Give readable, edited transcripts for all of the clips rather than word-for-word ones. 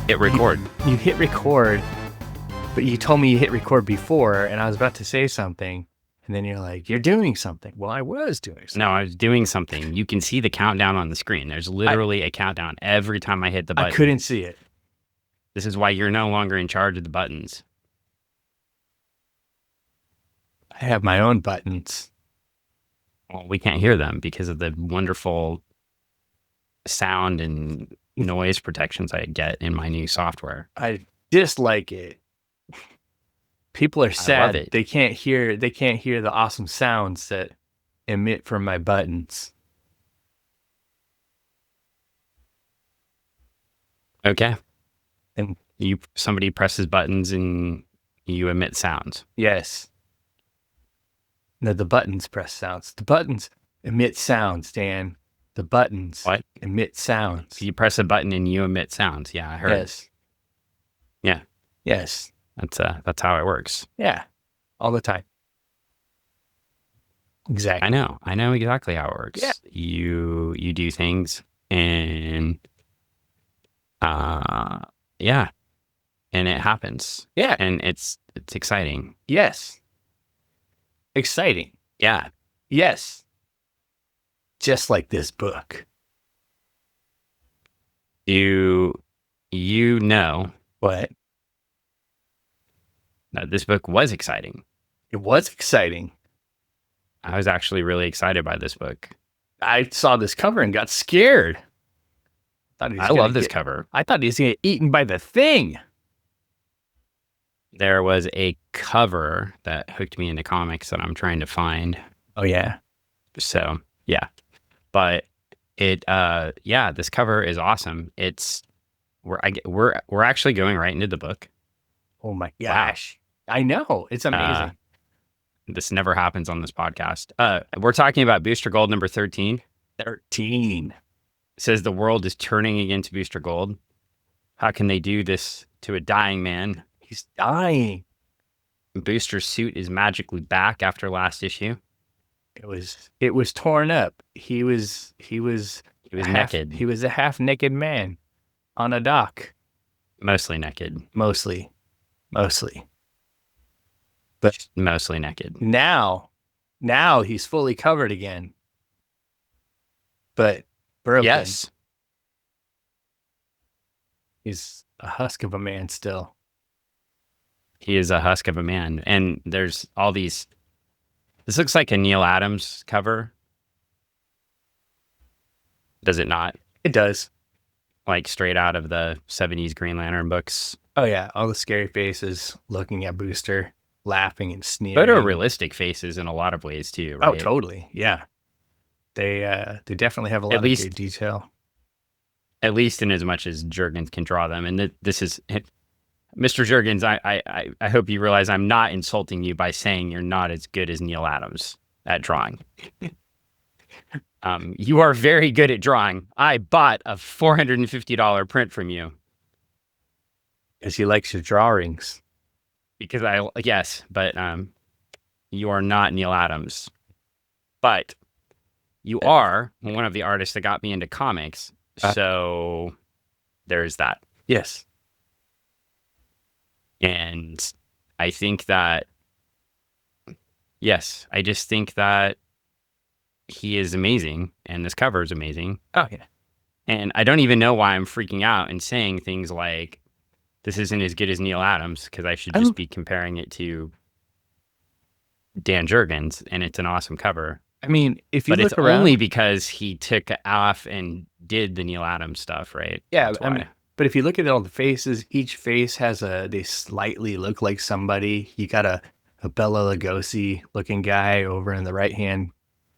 Hit record. You hit record, but you told me you hit record before, and I was about to say something, and then you're like, you're doing something. Well, I was doing something. No, I was doing something. You can see the countdown on the screen. There's literally a countdown every time I hit the button. I couldn't see it. This is why you're no longer in charge of the buttons. I have my own buttons. Well, we can't hear them because of the wonderful sound and noise protections I get in my new software. I dislike it. People are sad. They can't hear the awesome sounds that emit from my buttons. Okay. And somebody presses buttons and you emit sounds. Yes. No, the buttons press sounds. The buttons emit sounds, Dan. The buttons emit sounds. You press a button and you emit sounds. Yeah, I heard. Yes. Yeah. Yes. That's how it works. Yeah. All the time. Exactly. I know exactly how it works. Yeah. You do things and yeah. And it happens. Yeah. And it's exciting. Yes. Exciting. Yeah. Yes. Just like this book. You know what? That this book was exciting. It was exciting. I was actually really excited by this book. I saw this cover and got scared. I love this cover. I thought he was going to get eaten by the thing. There was a cover that hooked me into comics that I'm trying to find. Oh, yeah. So, yeah. But this cover is awesome. We're actually going right into the book. Oh my gosh. Wow. I know. It's amazing. This never happens on this podcast. We're talking about Booster Gold number 13. 13. It says the world is turning against Booster Gold. How can they do this to a dying man? He's dying. Booster's suit is magically back after last issue. It was torn up. He was naked. He was a half naked man on a dock. Mostly naked. Mostly. But mostly naked. Now he's fully covered again. But broken. Yes. He's a husk of a man still. He is a husk of a man. And there's all these. This looks like a Neil Adams cover. Does it not? It does. Like straight out of the 70s Green Lantern books. Oh, yeah. All the scary faces looking at Booster, laughing and sneering. Photorealistic faces in a lot of ways, too, right? Oh, totally. Yeah. They definitely have a lot of good detail. At least in as much as Jurgens can draw them. And this is... Mr. Jurgens, I hope you realize I'm not insulting you by saying you're not as good as Neil Adams at drawing. You are very good at drawing. I bought a $450 print from you. Because he likes your drawings. Yes, but you are not Neil Adams. But you are one of the artists that got me into comics. So there's that. Yes. And I think that, I just think that he is amazing and this cover is amazing. Oh, yeah. And I don't even know why I'm freaking out and saying things like, this isn't as good as Neil Adams, because I should just be comparing it to Dan Jurgens, and it's an awesome cover. I mean, if you look around... But it's only because he took off and did the Neil Adams stuff, right? Yeah, I mean... But if you look at all the faces, each face they slightly look like somebody. You got a Bela Lugosi looking guy over in the right-hand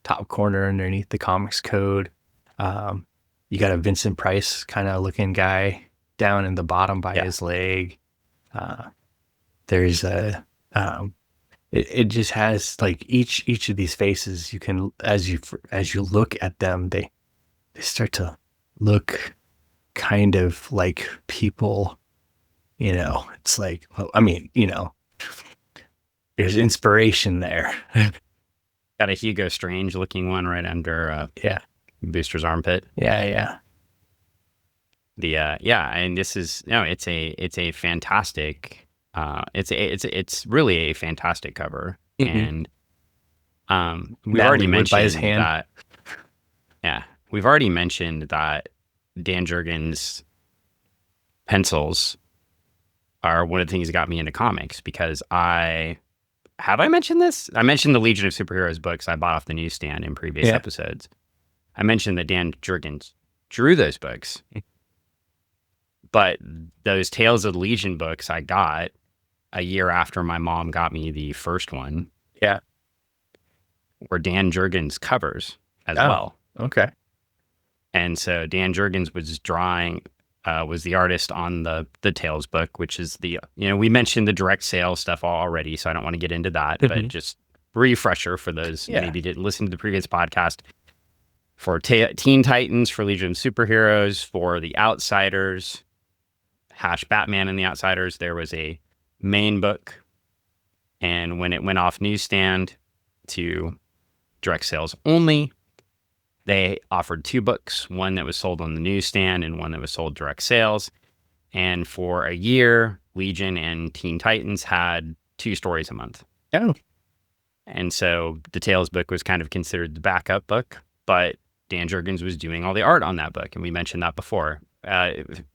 top corner underneath the Comics Code. You got a Vincent Price kind of looking guy down in the bottom by his leg. There's it just has like each of these faces. You can as you look at them, they start to look kind of like people, it's like, well, I mean, there's inspiration there. Got a Hugo Strange looking one right under yeah. Booster's armpit. Yeah. And this is no, it's a fantastic, it's really a fantastic cover, Mhm. and we've already Natalie Wood by his mentioned hand. that. Yeah, we've already mentioned that Dan Jurgens pencils are one of the things that got me into comics because I mentioned this? I mentioned the Legion of Superheroes books I bought off the newsstand in previous Yeah. episodes. I mentioned that Dan Jurgens drew those books, but those Tales of the Legion books I got a year after my mom got me the first one Yeah. were Dan Jurgens covers as Oh, well. okay. And so Dan Jurgens was drawing, was the artist on the Tales book, which is we mentioned the direct sale stuff already, so I don't want to get into that, but Mhm. just refresher for those Yeah. maybe didn't listen to the previous podcast. For Teen Titans, for Legion of Superheroes, for The Outsiders, Batman and the Outsiders, there was a main book. And when it went off newsstand to direct sales only, they offered two books, one that was sold on the newsstand and one that was sold direct sales. And for a year, Legion and Teen Titans had two stories a month. Oh. And so the Tales book was kind of considered the backup book, but Dan Jurgens was doing all the art on that book. And we mentioned that before,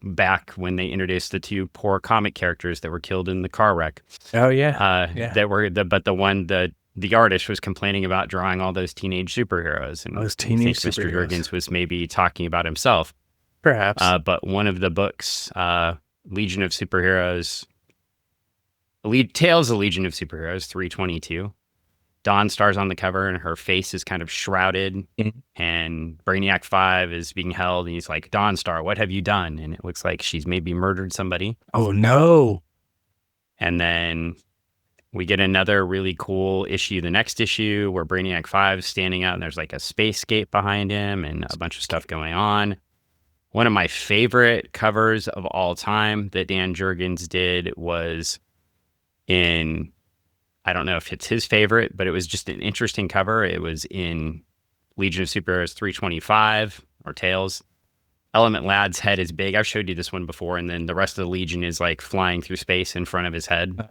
back when they introduced the two poor comic characters that were killed in the car wreck. Oh, yeah. Yeah. The artist was complaining about drawing all those teenage superheroes. And Those I think teenage Mr. superheroes. Jurgens was maybe talking about himself. Perhaps. But one of the books, Legion of Superheroes, Tales of Legion of Superheroes 322. Dawn Star's on the cover and her face is kind of shrouded, and Brainiac 5 is being held, and he's like, Dawn Star, what have you done? And it looks like she's maybe murdered somebody. Oh, no. And then we get another really cool issue, the next issue, where Brainiac 5 is standing out and there's like a space gate behind him and a bunch of stuff going on. One of my favorite covers of all time that Dan Jurgens did was in, I don't know if it's his favorite, but it was just an interesting cover. It was in Legion of Superheroes 325 or Tales. Element Lad's head is big. I've showed you this one before. And then the rest of the Legion is like flying through space in front of his head.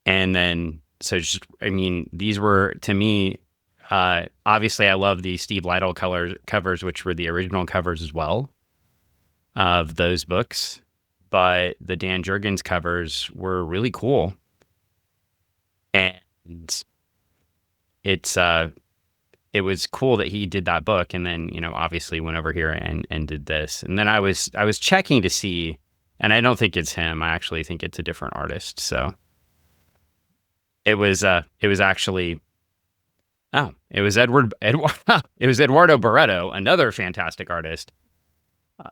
And then, these were, to me, obviously I love the Steve Lytle covers, which were the original covers as well of those books. But the Dan Jurgens covers were really cool. And it was cool that he did that book, and then obviously went over here and did this. And then I was checking to see, and I don't think it's him. I actually think it's a different artist. So it was actually it was Eduardo Barreto, another fantastic artist.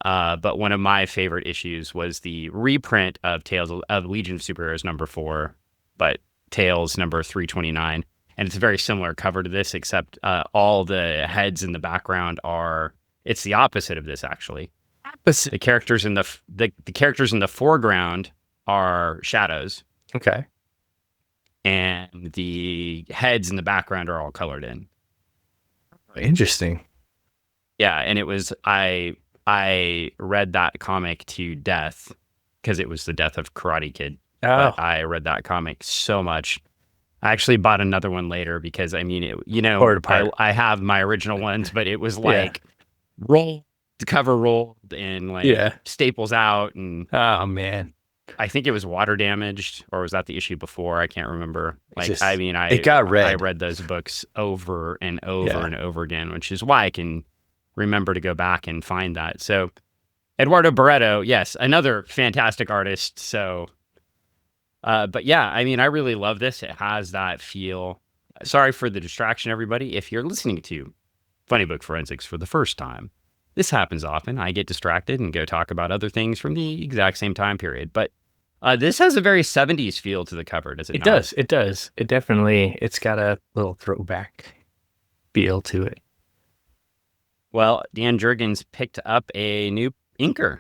But one of my favorite issues was the reprint of Tales of Legion of Superheroes #4, but Tales number 329. And it's a very similar cover to this, except all the heads in the background it's the opposite of this, actually. The characters in the characters in the foreground are shadows. Okay. And the heads in the background are all colored in. Interesting. Yeah, and it was I read that comic to death because it was the death of Karate Kid. Oh. But I read that comic so much. I actually bought another one later because I have my original ones, but it was like rolled, the cover rolled, and staples out, and oh man, I think it was water damaged, or was that the issue before? I can't remember. It got red. I read those books over and over and over again, which is why I can remember to go back and find that. So Eduardo Barreto, yes, another fantastic artist. So. But yeah, I really love this. It has that feel. Sorry for the distraction, everybody. If you're listening to Funny Book Forensics for the first time, this happens often. I get distracted and go talk about other things from the exact same time period. But this has a very 70s feel to the cover, does it not? Does. It does. It definitely, it's got a little throwback feel to it. Well, Dan Jurgens picked up a new inker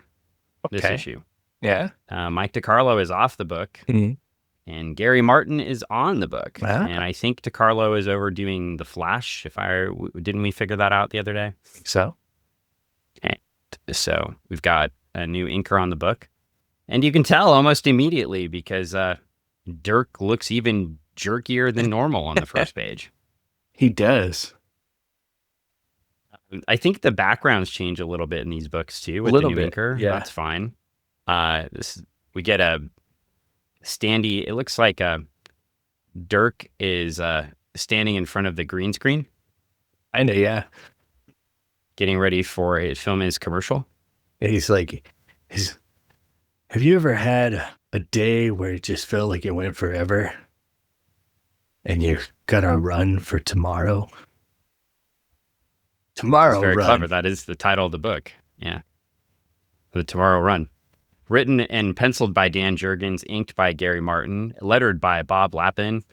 this issue. Yeah. Mike DiCarlo is off the book, and Gary Martin is on the book. And I think DiCarlo is overdoing The Flash. Didn't we figure that out the other day? So. And So we've got a new inker on the book. And you can tell almost immediately because Dirk looks even jerkier than normal on the first page. He does. I think the backgrounds change a little bit in these books too A with the little new bit. inker. Yeah. That's fine. We get a standee. It looks like Dirk is standing in front of the green screen, I know, yeah. getting ready for a film his commercial. And he's like, have you ever had a day where it just felt like it went forever? And you gotta run for tomorrow? It's Tomorrow very run. clever. That is the title of the book. Yeah. The Tomorrow Run. Written and penciled by Dan Jurgens, inked by Gary Martin, lettered by Bob Lappan,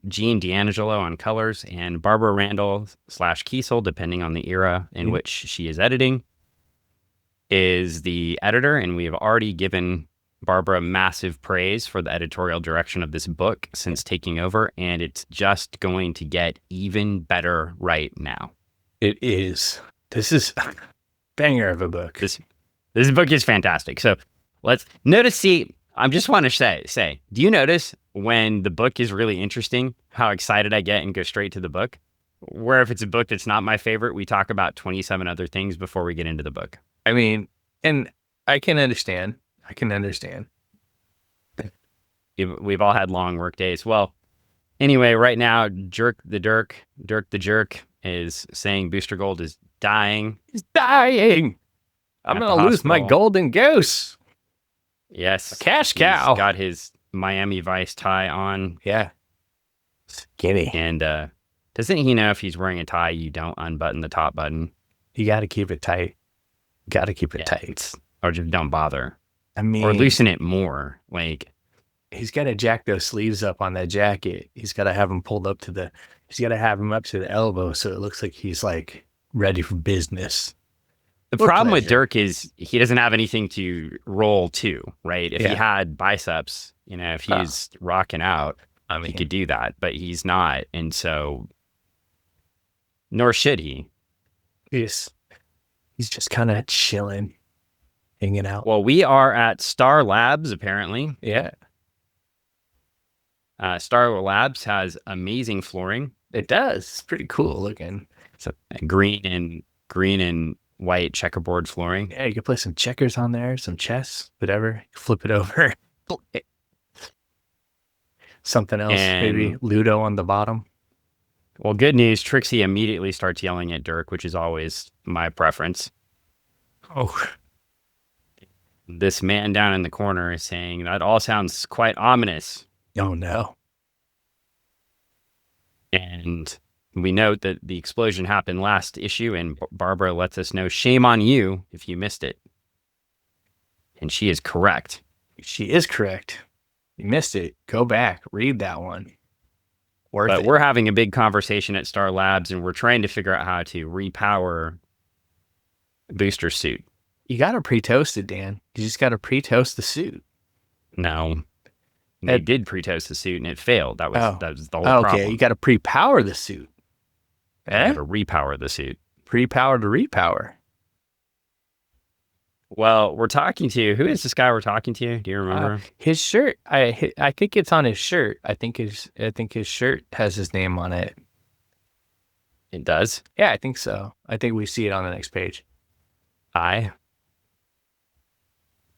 Gene D'Angelo on colors, and Barbara Randall / Kesel, depending on the era in which she is editing, is the editor. And we have already given Barbara massive praise for the editorial direction of this book since taking over. And it's just going to get even better right now. It is. This is a banger of a book. This book is fantastic. So let's notice. See, I just want to say, do you notice when the book is really interesting, how excited I get and go straight to the book? Where if it's a book that's not my favorite, we talk about 27 other things before we get into the book. I mean, and I can understand. We've all had long work days. Well, anyway, right now, Dirk the Jerk is saying Booster Gold is dying. He's dying. I'm going to lose my golden goose. Yes. A cash cow. He's got his Miami Vice tie on. Yeah. Skinny. And doesn't he know if he's wearing a tie, you don't unbutton the top button? You got to keep it tight. Tight. Or just don't bother. I mean, or loosen it more. Like, he's got to jack those sleeves up on that jacket. He's got to have them pulled up to he's got to have them up to the elbow so it looks like he's like ready for business. The problem with Dirk is he doesn't have anything to roll to, right? If he had biceps, if he's rocking out, he could do that, but he's not. And so, nor should he. He's just kind of chilling, hanging out. Well, we are at Star Labs, apparently. Yeah. Star Labs has amazing flooring. It does. It's pretty cool looking. It's a green and white checkerboard flooring. Yeah, you can play some checkers on there, some chess, whatever. Flip it over. Something else, maybe Ludo on the bottom. Well, good news. Trixie immediately starts yelling at Dirk, which is always my preference. Oh. This man down in the corner is saying, that all sounds quite ominous. Oh, no. And we note that the explosion happened last issue, and Barbara lets us know, shame on you if you missed it. And she is correct. She is correct. You missed it. Go back. Read that one. But we're having a big conversation at Star Labs, and we're trying to figure out how to repower Booster's suit. You got to pre-toast it, Dan. You just got to pre-toast the suit. No. They did pre-toast the suit, and it failed. That was the whole problem. Okay, you got to pre-power the suit. You got to repower the suit. Pre-power to repower. Well, we're talking to, who is this guy we're talking to? Do you remember? His shirt. I think it's on his shirt. I think his shirt has his name on it. It does? Yeah, I think so. I think we see it on the next page. I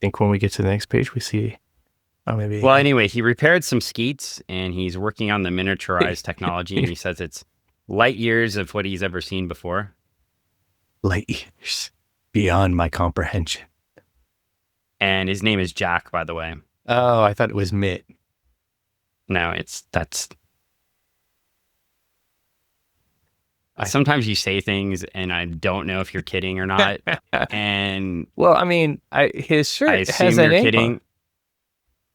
think when we get to the next page, we see. Oh, maybe. Well, anyway, he repaired some skeets, and he's working on the miniaturized technology, and he says it's light years of what he's ever seen before. Light years. Beyond my comprehension. And his name is Jack, by the way. Oh, I thought it was Mitt. No, sometimes you say things and I don't know if you're kidding or not. And well, I mean, his shirt has a name. Kidding.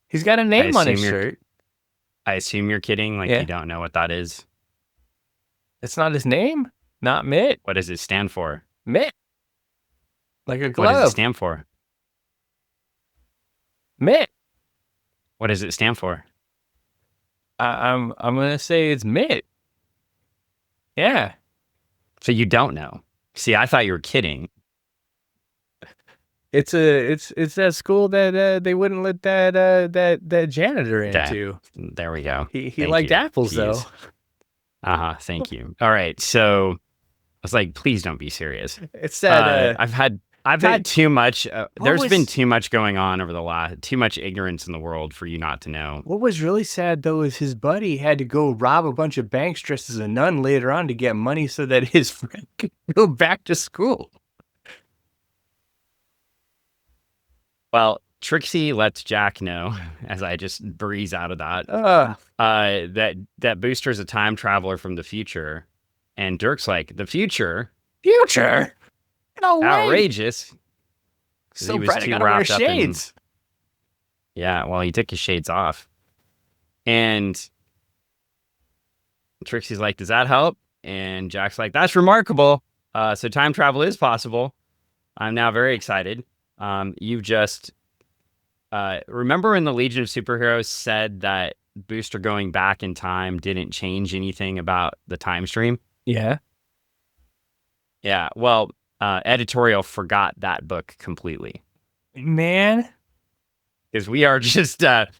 He's got a name on his shirt. I assume you're kidding, like you don't know what that is. It's not his name? Not Mitt. What does it stand for? Mitt. Like a glove. What does it stand for? Mitt. What does it stand for? I'm gonna say it's Mitt. Yeah. So you don't know. See, I thought you were kidding. It's that school that they wouldn't let that janitor Okay, into. there we go. He Thank liked you. apples though. Jeez. Thank you. All right. So I was like, please don't be serious. It's that I've they had too much. what There's been was too much going on over the last, too much ignorance in the world for you not to know. what was really sad though is his buddy had to go rob a bunch of banks dressed as a nun later on to get money so that his friend could go back to school. Well, Trixie lets Jack know, as I just breeze out of that, Uh, that Booster's a time traveler from the future, and Dirk's like, the future, future? No way. outrageous. 'Cause So he was bright I too gotta wear wrapped up in, shades. yeah. Well, he took his shades off, and Trixie's like, does that help? And Jack's like, that's remarkable. So time travel is possible. I'm now very excited. You've just remember when the Legion of Superheroes said that Booster going back in time didn't change anything about the time stream? Yeah. Yeah. Well, editorial forgot that book completely Man. because we are just that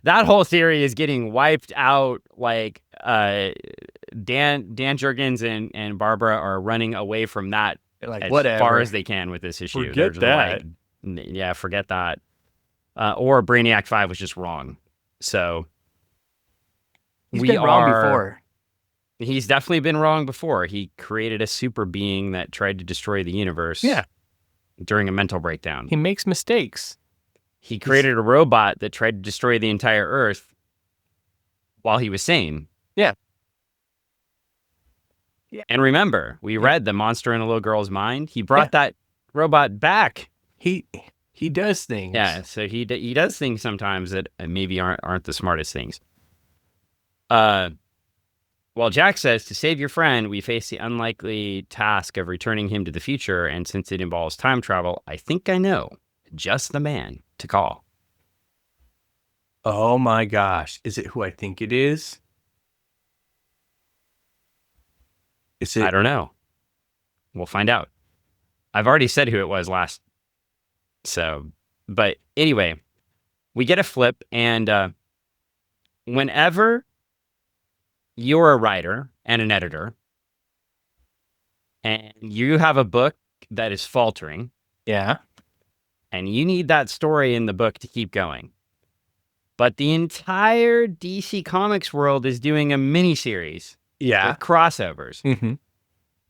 whole theory is getting wiped out. Like Dan Jurgens and Barbara are running away from that Like as whatever. far as they can with this issue. They're Forget just that. like, yeah, forget that. Or Brainiac 5 was just wrong. So He's been wrong before. He's definitely been wrong before. He created a super being that tried to destroy the universe. Yeah. During a mental breakdown. He makes mistakes. He created a robot that tried to destroy the entire Earth while he was sane. Yeah. And remember, we read The Monster in a Little Girl's Mind. He brought that robot back. He does things. Yeah, so he does things sometimes that maybe aren't the smartest things. Well, Jack says, to save your friend, we face the unlikely task of returning him to the future, and since it involves time travel, I think I know just the man to call. Oh my gosh. Is it who I think it is? Is it? I don't know. We'll find out. I've already said who it was last. So, but anyway, we get a flip, and whenever you're a writer and an editor, and you have a book that is faltering, Yeah. and you need that story in the book to keep going, but the entire DC Comics world is doing a miniseries Yeah. with crossovers. Mm-hmm.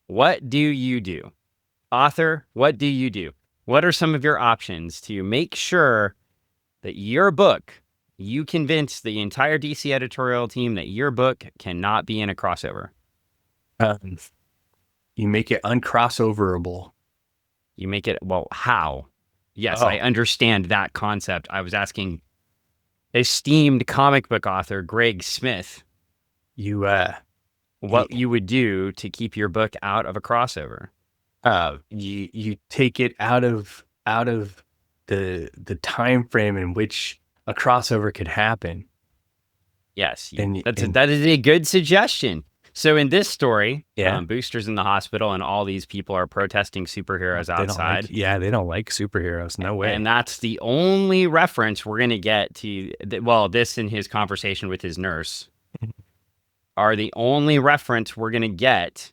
What do you do? Author, what do you do? What are some of your options to make sure that your book, you convince the entire DC editorial team that your book cannot be in a crossover? You make it uncrossoverable. You make it, well, how? Yes, Oh. I understand that concept. I was asking esteemed comic book author Greg Smith You what you would do to keep your book out of a crossover. you take it out of the time frame in which a crossover could happen. Yes, And- that is a good suggestion. So in this story, Yeah. Booster's in the hospital and all these people are protesting superheroes outside. They don't like superheroes. No way. And that's the only reference we're going to get to. Well, this and his conversation with his nurse are the only reference we're going to get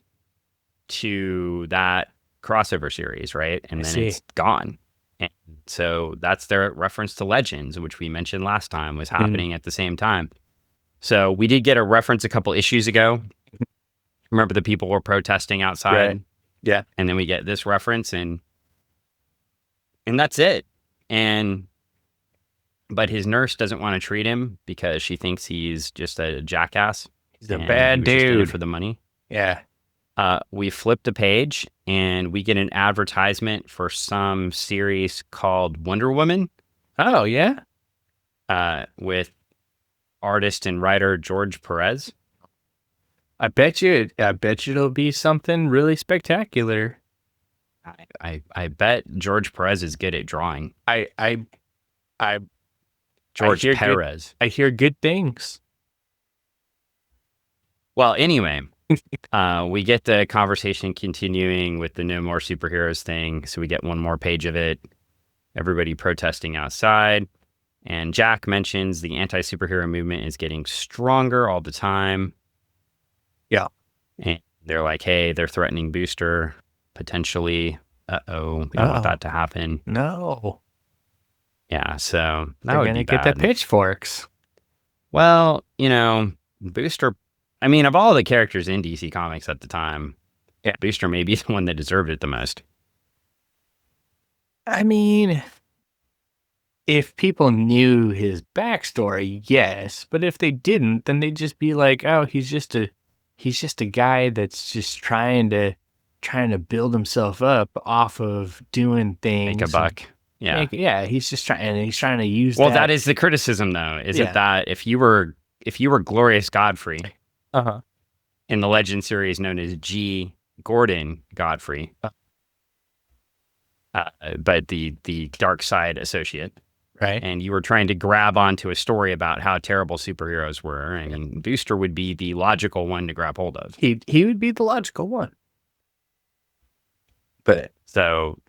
to that crossover series, right? And then it's gone. And so that's their reference to Legends, which we mentioned last time was happening at the same time. So we did get a reference a couple issues ago. Remember the people were protesting outside? Right. Yeah. And then we get this reference and that's it. But his nurse doesn't want to treat him because she thinks he's just a jackass. He's a and bad he was just in it dude. for the money. Yeah. We flipped a page and we get an advertisement for some series called Wonder Woman. Oh, yeah. With artist and writer George Perez. I bet you it'll be something really spectacular. I bet George Perez is good at drawing. I George hear Perez. I hear good things. Well, anyway, We get the conversation continuing with the no more superheroes thing. So we get one more page of it. Everybody protesting outside. And Jack mentions the anti-superhero movement is getting stronger all the time. Yeah. And they're like, hey, they're threatening Booster potentially. Uh-oh, we don't want Uh-oh. that to happen. No. Yeah, so that They're would gonna be get the bad. pitchforks. Well, Booster, I mean, of all the characters in DC Comics at the time, Yeah. Booster may be the one that deserved it the most. I mean, if people knew his backstory, yes. But if they didn't, then they'd just be like, oh, he's just a guy that's just trying to build himself up off of doing Make a things. buck. Yeah. Yeah, he's just trying, and he's trying to use Well, that. that is the criticism, though, isn't Yeah. that if you were Glorious Godfrey Uh-huh. in the Legend series known as G. Gordon Godfrey, but the dark side associate, Right. and you were trying to grab onto a story about how terrible superheroes were, I mean, Booster would be the logical one to grab hold of. He would be the logical one. But So,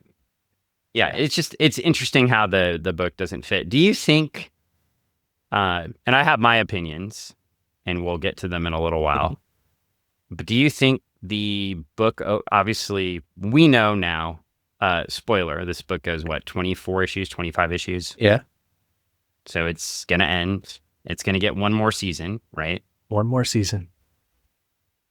yeah, it's interesting how the book doesn't fit. Do you think? And I have my opinions, and we'll get to them in a little while. But do you think the book? Obviously, we know now. Spoiler: this book goes what 24 issues, 25 issues. yeah, So it's gonna end. It's gonna get one more season, right? one more season.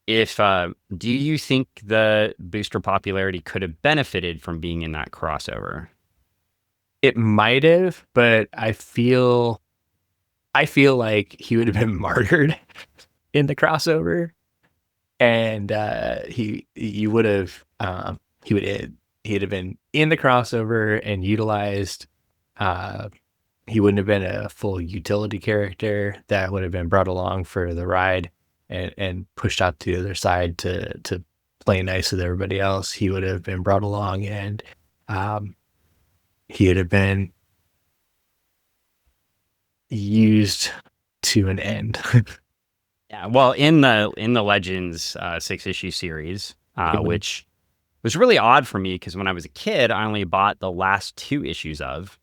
If do you think the Booster popularity could have benefited from being in that crossover? It might have, but I feel like he would have been martyred in the crossover, and he would have he'd have been in the crossover and utilized. He wouldn't have been a full utility character that would have been brought along for the ride and pushed out to the other side to play nice with everybody else. He would have been brought along, and he would have been used to an end. Yeah. Well, in the Legends 6-issue series, which was really odd for me because when I was a kid, I only bought the last 2 issues of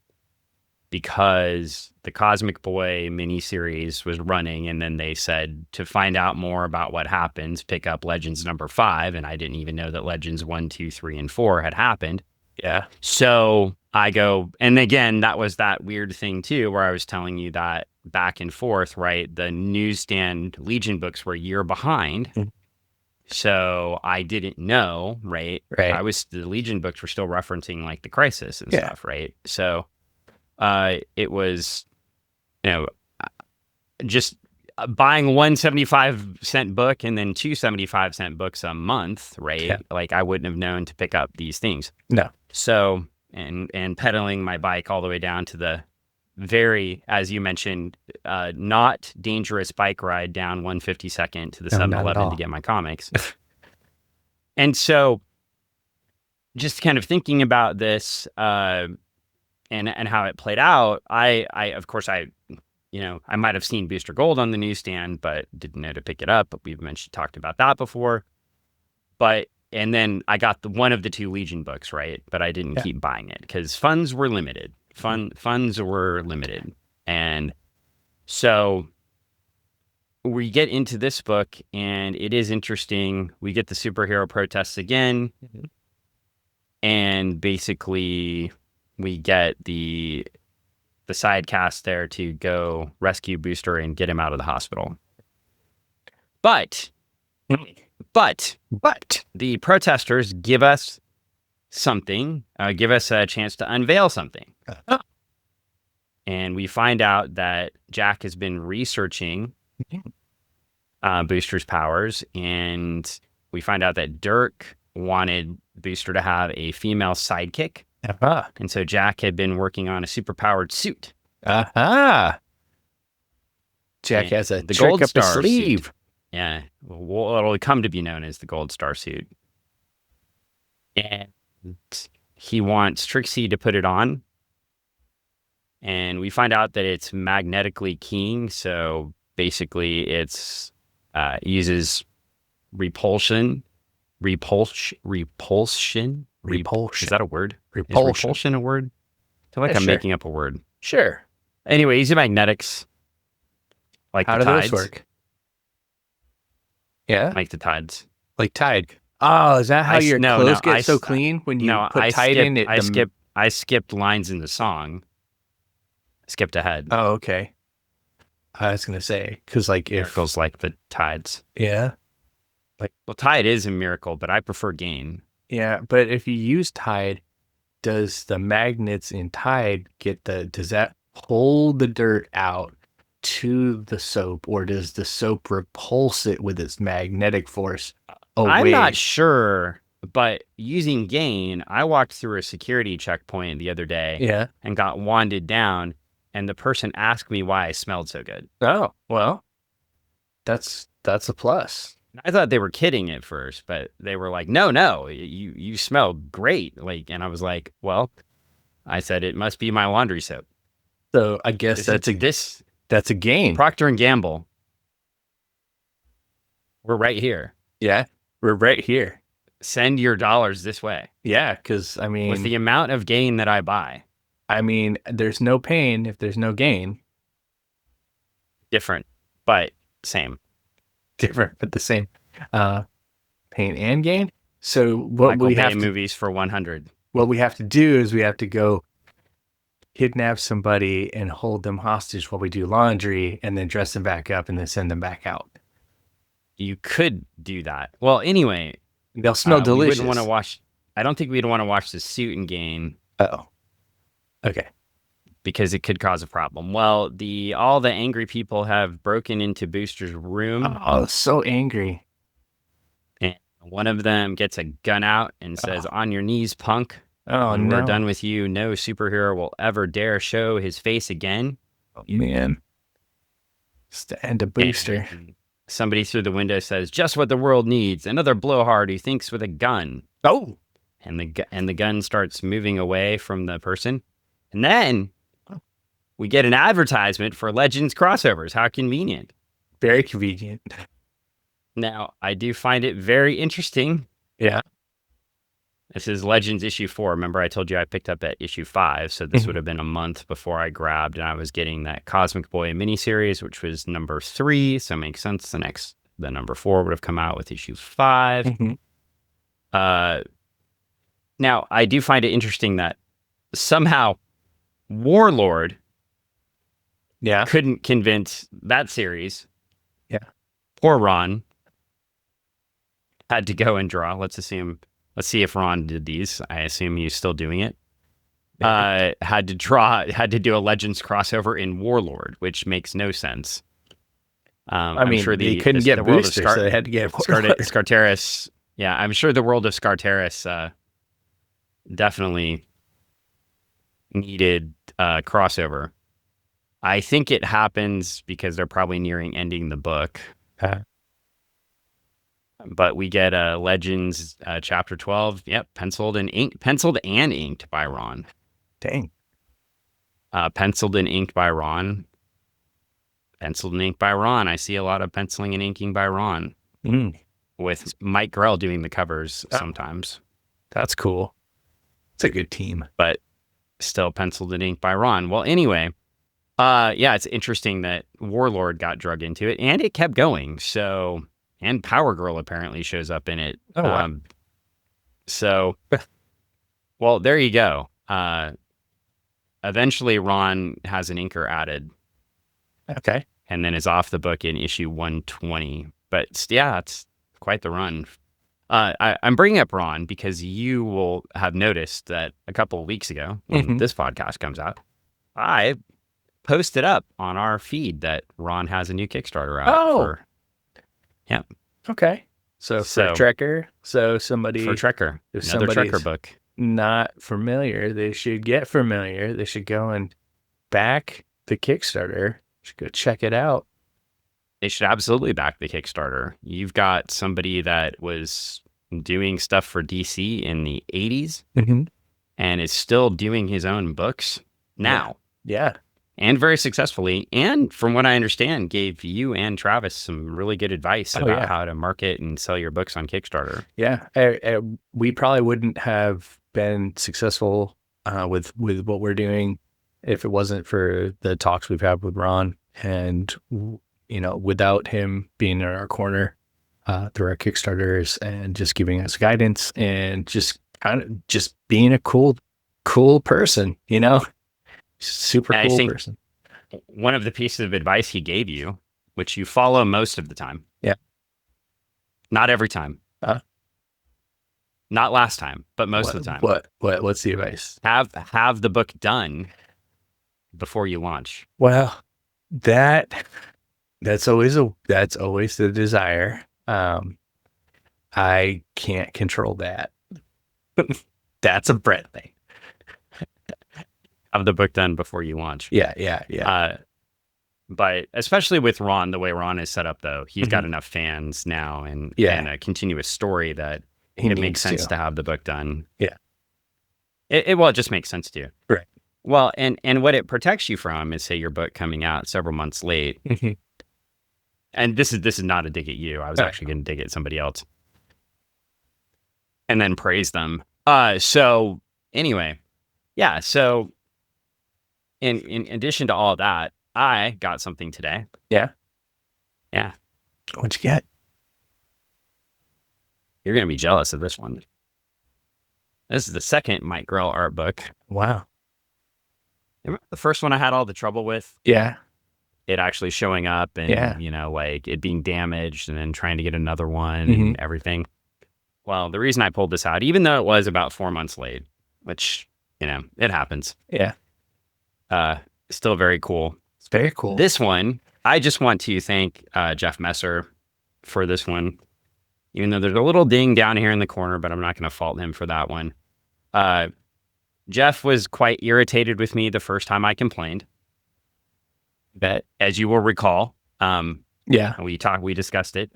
because the Cosmic Boy miniseries was running, and then they said to find out more about what happens, pick up Legends number 5, and I didn't even know that Legends 1, 2, 3, and 4 had happened. Yeah. So I go, and again, that was that weird thing too, where I was telling you that back and forth, right? The newsstand Legion books were a year behind. Mhm. So I didn't know, right? Right. The Legion books were still referencing like the Crisis and Yeah. stuff, right? So it was, just buying one 75-cent book and then 2 75-cent books a month, right? Yeah. Like I wouldn't have known to pick up these things. No. So, and pedaling my bike all the way down to the very, as you mentioned, not dangerous bike ride down 152nd to the No, not at 7-Eleven all. to get my comics. And so just kind of thinking about this, and how it played out, I of course, I might have seen Booster Gold on the newsstand, but didn't know to pick it up. But we've talked about that before. And then I got one of the 2 Legion books, right? But I didn't keep buying it because funds were limited. Funds were limited. And so we get into this book, and it is interesting. We get the superhero protests again. Mhm. And basically we get the side cast there to go rescue Booster and get him out of the hospital. But the protesters give us something, give us a chance to unveil something. And we find out that Jack has been researching Booster's powers, and we find out that Dirk wanted Booster to have a female sidekick. Uh-huh. And so Jack had been working on a superpowered suit. Uh-huh. Jack has a the trick Gold up his Star sleeve. suit. Yeah. Well, it'll come to be known as the Gold Star suit. And he wants Trixie to put it on. And we find out that it's magnetically keying. So basically it's uses repulsion, repulsion. Repulsion. Is that a word? Is Repulsion. repulsion a word? I feel like Yeah, I'm sure. making up a word. Sure. Anyway, easy magnetics, like How the do those tides, work? Yeah, like the tides. like Tide. Oh, is that how your clothes I get so clean when you no, put Tide in it? I skipped lines in the song. Skipped ahead. Oh, okay. I was gonna say because like if Miracles like the tides. yeah, like Well, tide is a miracle, but I prefer gain. yeah, but if you use Tide, does the magnets in Tide does that pull the dirt out to the soap, or does the soap repulse it with its magnetic force I'm not away? sure, but using gain, I walked through a security checkpoint the other day Yeah. and got wanded down, and the person asked me why I smelled so good. Oh, well, that's a plus. I thought they were kidding at first, but they were like, "No, you smell great." Like, and I was like, "Well," I said, "it must be my laundry soap." So I guess This that's a gain. Procter and Gamble. We're right here. Yeah, we're right here. Send your dollars this way. Yeah, because With the amount of gain that I buy. there's no pain if there's no gain. Different, but same. Different, but the same. Pain and gain. So what Michael we Bay have to movies for 100. what we have to do is we have to go kidnap somebody and hold them hostage while we do laundry, and then dress them back up and then send them back out. You could do that. Well, anyway, They'll smell we delicious. wouldn't want to watch. I don't think we'd want to watch the suit and gain Oh, okay. because it could cause a problem. Well, all the angry people have broken into Booster's room, Oh, so angry. and one of them gets a gun out and says, "On your knees, punk. Oh When no. we're done with you, no superhero will ever dare show his face again." Oh, man. Stand a booster. And somebody through the window says, "Just what the world needs. Another blowhard who thinks with a gun." Oh, And the gun starts moving away from the person. And then we get an advertisement for Legends crossovers. How convenient. very convenient. Now, I do find it very interesting. Yeah. This is Legends issue 4. Remember, I told you I picked up at issue 5. So this would have been a month before I grabbed, and I was getting that Cosmic Boy miniseries, which was number 3. So it makes sense. The number 4 would have come out with issue 5. Mhm. Now, I do find it interesting that somehow Warlord Yeah. couldn't convince that series. Yeah. Poor Ron had to go and draw. Let's see if Ron did these. I assume he's still doing it. Had to do a Legends crossover in Warlord, which makes no sense. I'm sure they couldn't get boosters, so they had to get Scarteris. Yeah, I'm sure the world of Scarteris definitely needed crossover. I think it happens because they're probably nearing ending the book. But we get Legends chapter 12. Yep, penciled and inked by Ron. Dang. Penciled and inked by Ron. Penciled and inked by Ron. I see a lot of penciling and inking by Ron. With Mike Grell doing the covers sometimes. That's cool. It's a good team. But still penciled and inked by Ron. Well, anyway, yeah, it's interesting that Warlord got drug into it, and it kept going. So, and Power Girl apparently shows up in it. Oh, wow. So, well, there you go. Eventually, Ron has an inker added. Okay. And then is off the book in issue 120. But yeah, it's quite the run. I'm bringing up Ron because you will have noticed that a couple of weeks ago, when this podcast comes out, I posted up on our feed that Ron has a new Kickstarter out. Oh. Yeah. Okay. So for Trekker, somebody for Trekker, if another somebody's Trekker book. Not familiar, they should get familiar. They should go and back the Kickstarter. Should go check it out. They should absolutely back the Kickstarter. You've got somebody that was doing stuff for DC in the 80s and is still doing his own books now. Yeah. and very successfully. And from what I understand, gave you and Travis some really good advice about how to market and sell your books on Kickstarter. Yeah. We probably wouldn't have been successful with what we're doing if it wasn't for the talks we've had with Ron, and without him being in our corner through our Kickstarters and just giving us guidance and just kind of just being a cool person, super And I cool think person. one of the pieces of advice he gave you, which you follow most of the time. Yeah. Not every time. Not last time, but most of the time. What's the advice? Have the book done before you launch. Well, that's always the desire. I can't control that. That's a Brett thing. Have the book done before you launch. Yeah. But especially with Ron, the way Ron is set up, though, he's got enough fans now and a continuous story that it makes sense to have the book done. Yeah. It just makes sense to you. Right. Well, and what it protects you from is, say, your book coming out several months late. And this is not a dig at you. I was actually going to dig at somebody else and then praise them. So anyway, yeah. So in addition to all that, I got something today. Yeah. What'd you get? You're going to be jealous of this one. This is the second Mike Grell art book. Wow. Remember the first one I had all the trouble with? Yeah. It actually showing up and, like it being damaged and then trying to get another one and everything. Well, the reason I pulled this out, even though it was about 4 months late, which, it happens. Yeah. Still very cool. It's very cool. This one, I just want to thank Jeff Messer for this one, even though there's a little ding down here in the corner, but I'm not going to fault him for that one. Jeff was quite irritated with me the first time I complained. But as you will recall, we discussed it.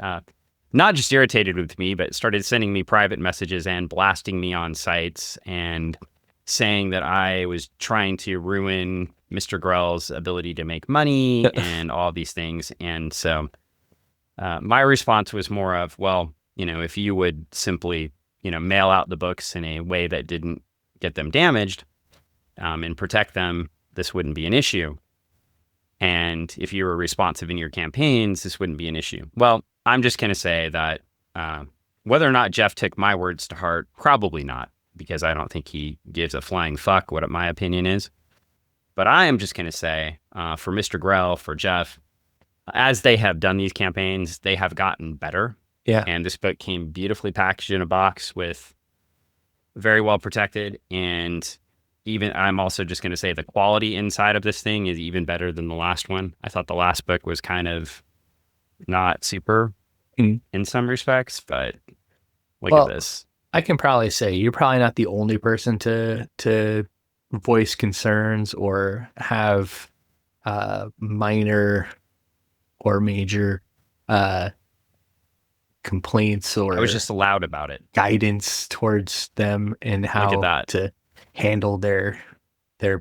Not just irritated with me, but started sending me private messages and blasting me on sites and saying that I was trying to ruin Mr. Grell's ability to make money and all these things. And so my response was more of, well, if you would simply, mail out the books in a way that didn't get them damaged and protect them, this wouldn't be an issue. And if you were responsive in your campaigns, this wouldn't be an issue. Well, I'm just going to say that whether or not Jeff took my words to heart, probably not, because I don't think he gives a flying fuck what my opinion is. But I am just going to say for Mr. Grell, for Jeff, as they have done these campaigns, they have gotten better. Yeah. And this book came beautifully packaged in a box with very well protected. And even I'm also just going to say the quality inside of this thing is even better than the last one. I thought the last book was kind of not super in some respects, but look at this. I can probably say you're probably not the only person to voice concerns or have minor or major complaints or I was just loud about it. Guidance towards them and how to handle their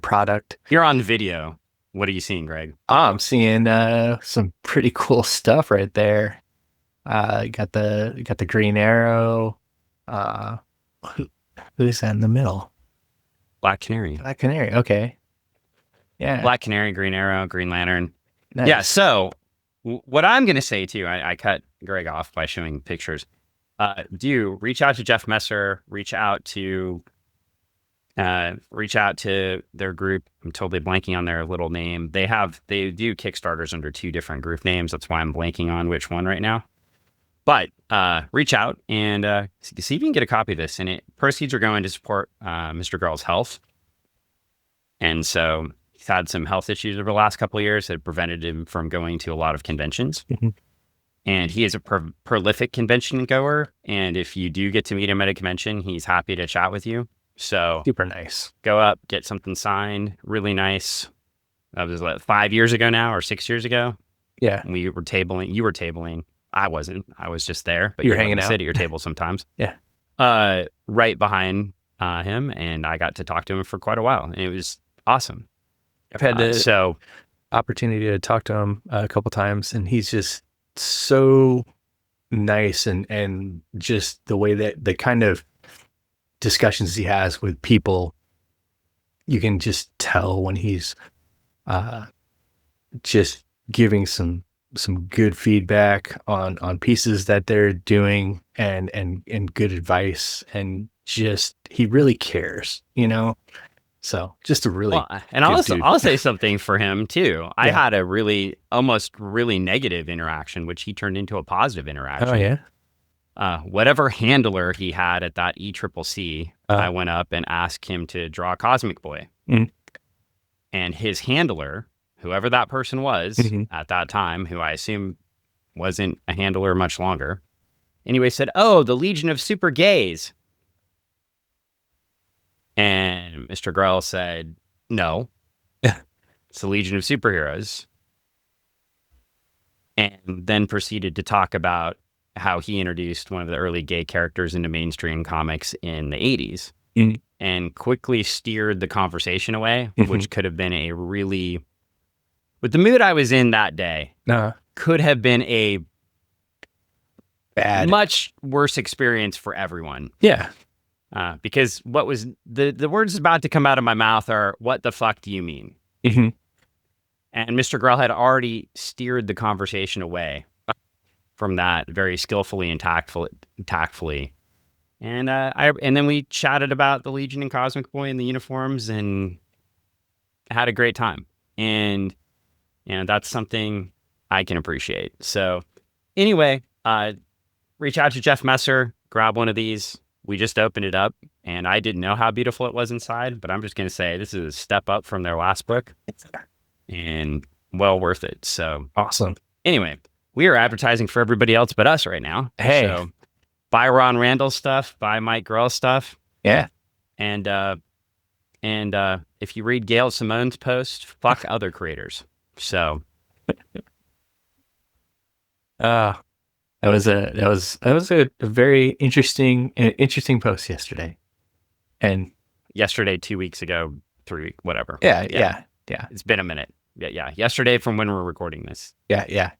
product. You're on video. What are you seeing, Greg? Oh, I'm seeing some pretty cool stuff right there. Got the Green Arrow. Who's that in the middle? Black Canary. Black Canary. Okay. Yeah. Black Canary, Green Arrow, Green Lantern. Nice. Yeah. So what I'm going to say too, I cut Greg off by showing pictures. Do reach out to Jeff Messer, reach out to their group. I'm totally blanking on their little name. They do Kickstarters under 2 different group names. That's why I'm blanking on which one right now. But reach out and see if you can get a copy of this. And proceeds are going to support Mr. Grell's health. And so he's had some health issues over the last couple of years that prevented him from going to a lot of conventions. Mm-hmm. And he is a prolific convention goer. And if you do get to meet him at a convention, he's happy to chat with you. So super nice. Go up, get something signed. Really nice. That was 5 years ago now, or 6 years ago. Yeah. We were tabling. You were tabling. I wasn't. I was just there. But you're hanging out. Sit at your table sometimes. Yeah. Right behind him, and I got to talk to him for quite a while, and it was awesome. I've had the So opportunity to talk to him a couple times, and he's just so nice, and just the way that the kind of discussions he has with people, you can just tell when he's just giving some good feedback on pieces that they're doing, and good advice, and just he really cares, So just a really and good dude. I'll say something for him too. I Yeah. had a almost really negative interaction, which he turned into a positive interaction. Oh yeah. Whatever handler he had at that ECCC, I went up and asked him to draw a Cosmic Boy. Mhm. And his handler, whoever that person was at that time, who I assume wasn't a handler much longer, anyway, said, "Oh, the Legion of Super Gays." And Mr. Grell said, "No, it's the Legion of Superheroes." And then proceeded to talk about how he introduced one of the early gay characters into mainstream comics in the 80s and quickly steered the conversation away, which could have been with the mood I was in that day, could have been a bad, much worse experience for everyone. Yeah. Because what was the words about to come out of my mouth are, "What the fuck do you mean?" And Mr. Grell had already steered the conversation away from that very skillfully and tactfully. And and then we chatted about the Legion and Cosmic Boy and the uniforms and had a great time. And that's something I can appreciate. So anyway, reach out to Jeff Messer, grab one of these. We just opened it up, and I didn't know how beautiful it was inside, but I'm just going to say this is a step up from their last book and well worth it. So awesome. Anyway, we are advertising for everybody else but us right now. Hey. So buy Ron Randall stuff, buy Mike Grell stuff. Yeah. And if you read Gail Simone's post, fuck other creators. So that was a very interesting post yesterday. And yesterday, 2 weeks ago, 3 weeks, whatever. Yeah. It's been a minute. Yeah. Yesterday from when we're recording this. Yeah.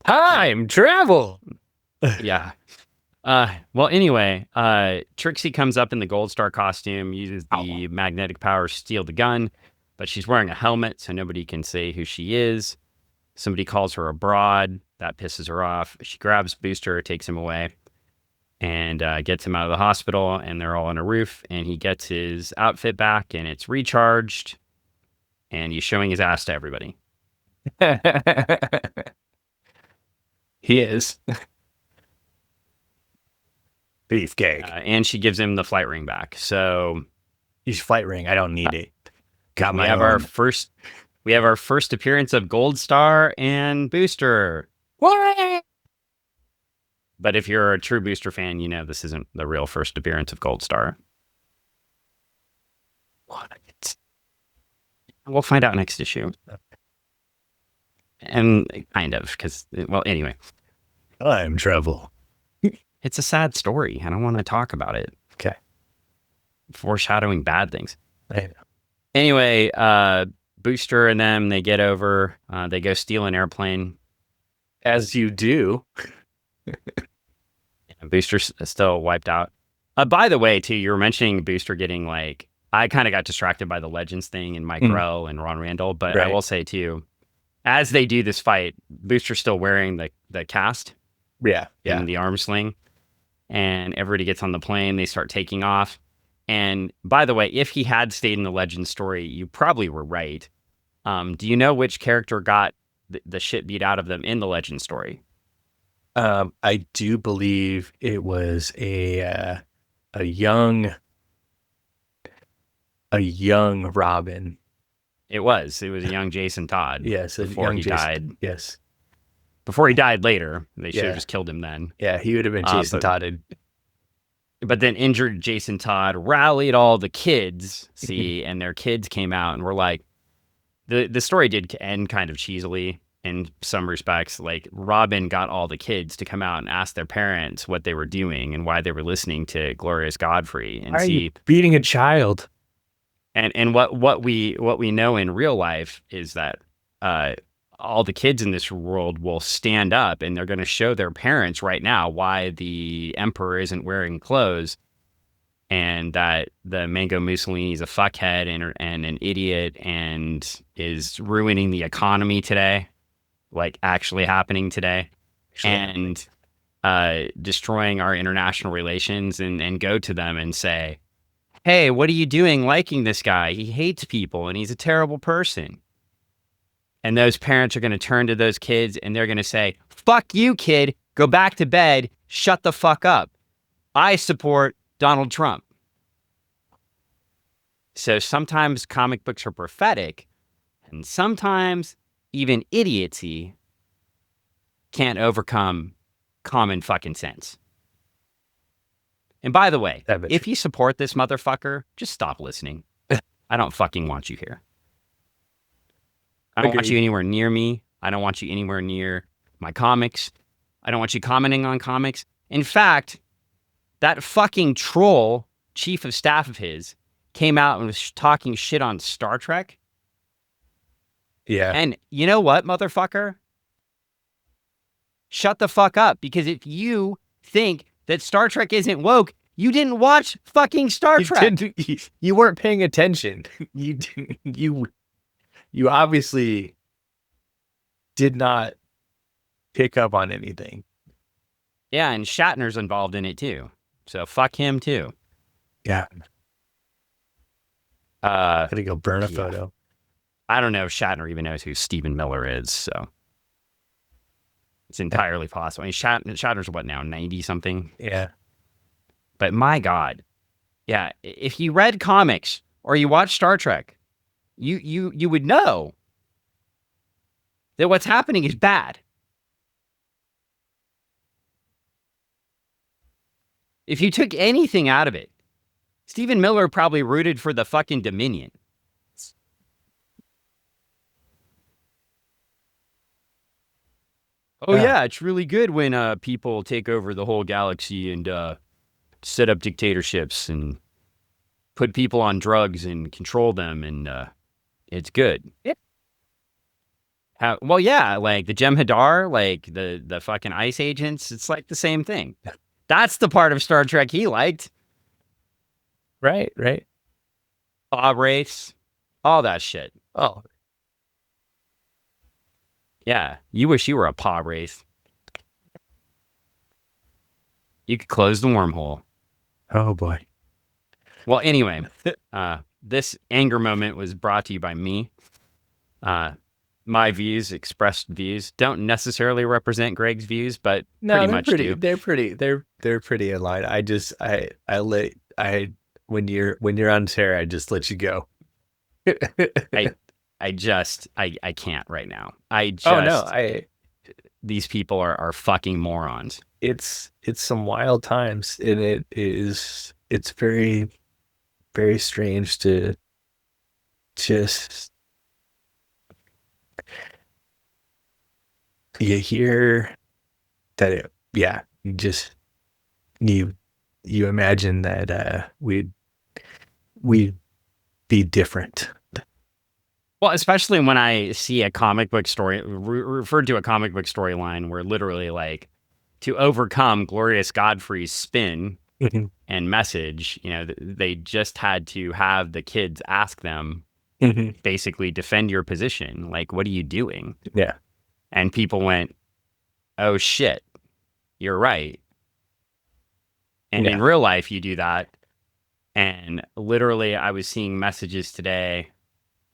Time travel. Yeah. Well, anyway, Trixie comes up in the Gold Star costume, uses the magnetic power to steal the gun, but she's wearing a helmet, so nobody can say who she is. Somebody calls her a broad. That pisses her off. She grabs Booster, takes him away, and gets him out of the hospital, and they're all on a roof, and he gets his outfit back, and it's recharged, and he's showing his ass to everybody. He is. Beefcake. And she gives him the flight ring back. So his flight ring, I don't need it. Got my we have our first appearance of Gold Star and Booster. What? But if you're a true Booster fan, you know this isn't the real first appearance of Gold Star. What? We'll find out next issue. And kind of, because, well, anyway. Time travel. It's a sad story. I don't want to talk about it. Okay. Foreshadowing bad things. I know. Anyway, Booster and them, they get over. They go steal an airplane. As you do. Booster's still wiped out. By the way, too, you were mentioning Booster getting I kind of got distracted by the Legends thing and Mike Grell and Ron Randall, but right. I will say, too, as they do this fight, Booster's still wearing the cast. Yeah. And the arm sling. And everybody gets on the plane. They start taking off. And by the way, if he had stayed in the Legends story, you probably were right. Do you know which character got the shit beat out of them in the Legends story? I do believe it was a young Robin. It was a young Jason Todd. Yes, before he died. Yes, before he died later. They should have just killed him then. Yeah, he would have been Jason Todd. But then injured Jason Todd rallied all the kids. And their kids came out and were like, the story did end kind of cheesily in some respects. Like Robin got all the kids to come out and ask their parents what they were doing and why they were listening to Glorious Godfrey and Why are you beating a child? And what we know in real life is that uh, all the kids in this world will stand up and they're going to show their parents right now why the emperor isn't wearing clothes and that the Mango Mussolini is a fuckhead and an idiot and is ruining the economy today, like actually happening today, and destroying our international relations, and go to them and say, hey, what are you doing liking this guy? He hates people and he's a terrible person. And those parents are going to turn to those kids and they're going to say, fuck you, kid. Go back to bed. Shut the fuck up. I support Donald Trump. So sometimes comic books are prophetic, and sometimes even idiocy can't overcome common fucking sense. And by the way, if you support this motherfucker, just stop listening. I don't fucking want you here. I don't want you anywhere near me. I don't want you anywhere near my comics. I don't want you commenting on comics. In fact, that fucking troll chief of staff of his came out and was talking shit on Star Trek. Yeah. And you know what, motherfucker? Shut the fuck up. Because if you think that Star Trek isn't woke, you didn't watch fucking Star Trek. You weren't paying attention. You obviously did not pick up on anything. Yeah, and Shatner's involved in it too. So fuck him too. Yeah. Gotta go burn a photo. I don't know if Shatner even knows who Stephen Miller is, so it's entirely possible. I mean, Shatner's what now, 90 something? Yeah. But my God, yeah, if you read comics or you watch Star Trek, you would know that what's happening is bad. If you took anything out of it, Stephen Miller probably rooted for the fucking Dominion. Oh yeah, it's really good when people take over the whole galaxy and set up dictatorships and put people on drugs and control them, and it's good. Yeah. Well, yeah, like the Jem'Hadar, like the fucking ice agents, it's like the same thing. That's the part of Star Trek he liked. Right. Bob race, all that shit. Oh. Yeah, you wish you were a paw race. You could close the wormhole. Oh boy. Well, anyway, this anger moment was brought to you by me. My views, expressed views, don't necessarily represent Greg's views, but pretty much do. They're pretty in line. When you're on Sarah, I just let you go. I can't right now. These people are fucking morons. It's some wild times, and it's very, very strange to just, you hear that you imagine that we'd be different. Well, especially when I see a comic book story referred to a comic book storyline where literally, like, to overcome Glorious Godfrey's spin and message, they just had to have the kids ask them, basically, defend your position. Like, what are you doing? Yeah. And people went, oh shit, you're right. And in real life, you do that. And literally, I was seeing messages today.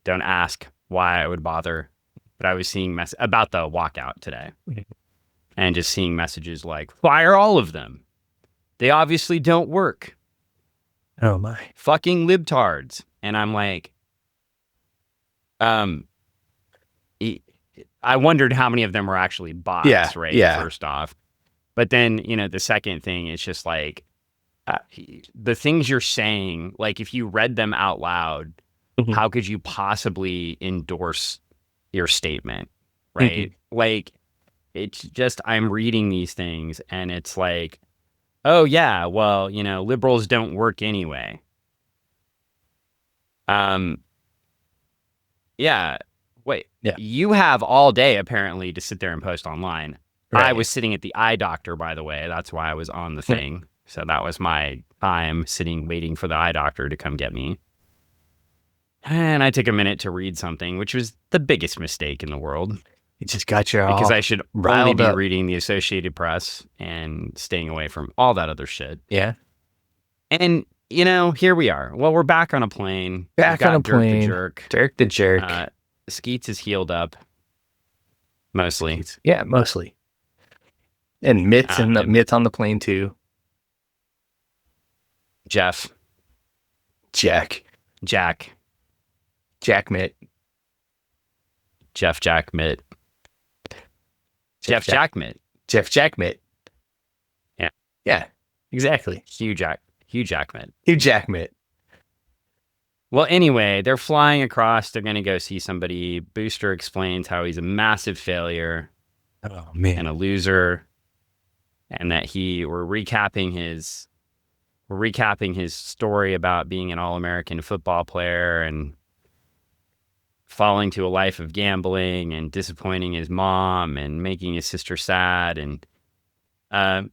Don't ask why I would bother, but I was seeing about the walkout today, and just seeing messages like, fire all of them. They obviously don't work. Oh my. Fucking libtards. And I'm like, I wondered how many of them were actually bots, right? Yeah. First off. But then, the second thing is just like, the things you're saying, like if you read them out loud, how could you possibly endorse your statement, right? Like, it's just, I'm reading these things and it's like, oh yeah, well, liberals don't work anyway. Um, yeah. Wait, Yeah. you have all day apparently to sit there and post online. I Right. was sitting at the eye doctor, by the way. That's why I was on the thing. So that was my time sitting waiting for the eye doctor to come get me. And I took a minute to read something, which was the biggest mistake in the world You just got you because all I should only riled be up. reading the Associated Press and staying away from all that other shit. Yeah. And, here we are. Well, we're back on a plane. We've Back on a got Dirk the plane. Jerk. Dirk the Jerk. Skeets is healed up, mostly. Yeah, mostly. And Mitt's Mitt's on the plane too. Jeff. Jack Mitt. Jeff Jack Mitt. Jeff Jack Mitt. Jeff Jack Mitt. Yeah. Yeah, exactly. Hugh Jack Mitt. Hugh Jack Mitt. Well, anyway, they're flying across. They're going to go see somebody. Booster explains how he's a massive failure Oh, man. and a loser, and that we're recapping his story about being an All-American football player and falling to a life of gambling and disappointing his mom and making his sister sad, and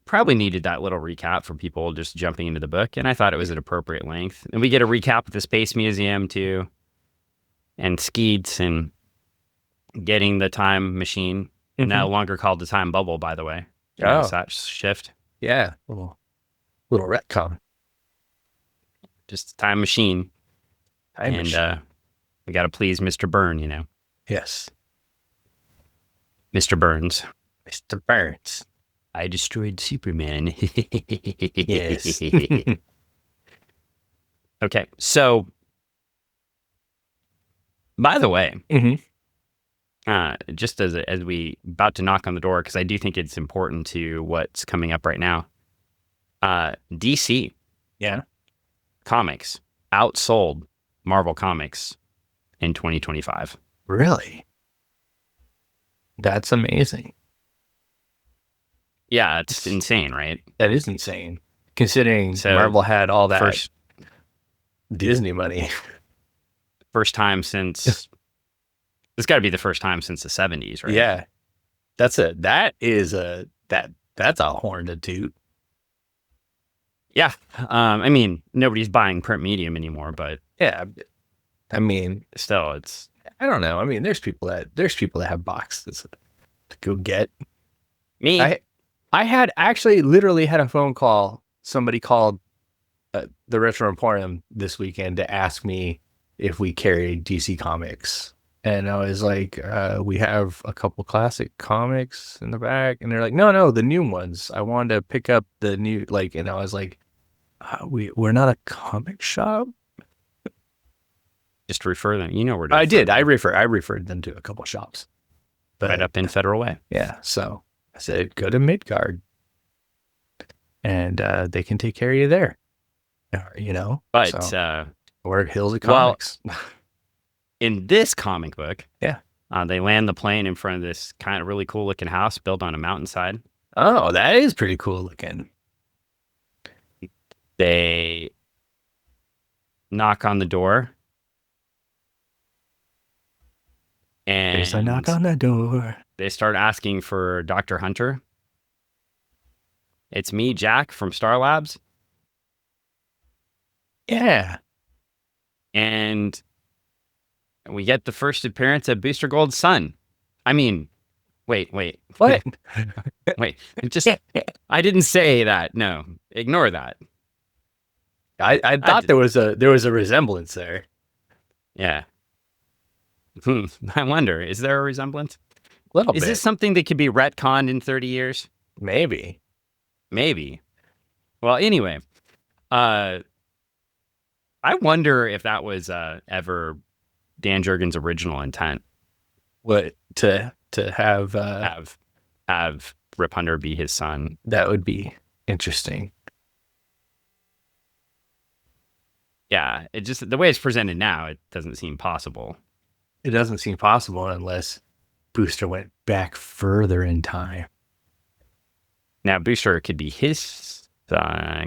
probably needed that little recap for people just jumping into the book, and I thought it was at appropriate length. And we get a recap of the Space Museum too, and Skeets, and getting the time machine, no longer called the time bubble, by the way. That shift. Yeah, little retcon. Just time machine. We got to please Mr. Byrne, Yes. Mr. Burns. Mr. Burns. I destroyed Superman. Yes. Okay, so by the way, just as we about to knock on the door, because I do think it's important to what's coming up right now. DC, comics outsold Marvel Comics in 2025. Really? That's amazing. Yeah, it's insane, right? That is insane, considering Marvel had all that Disney money. First time since it's got to be the first time since the 70s, right? Yeah, that's a horn to toot. Yeah, I mean, nobody's buying print medium anymore, but yeah, I mean, still, it's, I don't know. I mean, there's people that have boxes to go get. Me, I had actually literally had a phone call. Somebody called the Retro Emporium this weekend to ask me if we carried DC Comics. And I was like, we have a couple classic comics in the back. And they're like, no, the new ones. I wanted to pick up the new, and I was like, we're not a comic shop. just refer them. Where to. I did. I referred them to a couple shops. But, right up in Federal Way. Yeah. So I said, go to Midgard. And they can take care of you there. But, or Hills of Comics. Well, in this comic book, they land the plane in front of this kind of really cool looking house built on a mountainside. Oh, that is pretty cool looking. They knock on the door. And there's a knock on the door. They start asking for Dr. Hunter. It's me, Jack, from Star Labs. Yeah. And we get the first appearance of Booster Gold's son. I mean, wait. What? Wait, I didn't say that. No, ignore that. I thought there was a resemblance there. Yeah. I wonder, is there a resemblance? Is this something that could be retconned in 30 years? Maybe. Well, anyway, I wonder if that was ever Dan Jurgens' original intent. What, to have Rip Hunter be his son? That would be interesting. Yeah, it just, the way it's presented now, it doesn't seem possible. It doesn't seem possible unless Booster went back further in time. Now, Booster could be his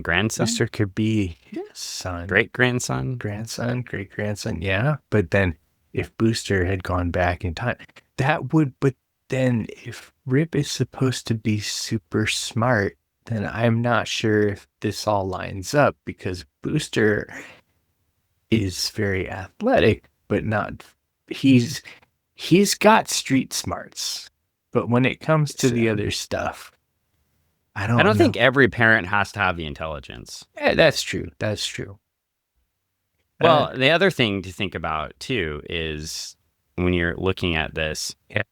grandson, Booster could be son, great grandson. grandson, great grandson. Yeah, but then if Booster had gone back in time, that would. But then if Rip is supposed to be super smart, then I'm not sure if this all lines up because Booster is very athletic, but not. He's got street smarts, but when it comes to the other stuff, I I don't don't know. think every parent has to have the intelligence. Yeah, that's true. That's true. Well, the other thing to think about too is when you're looking at this. Yeah.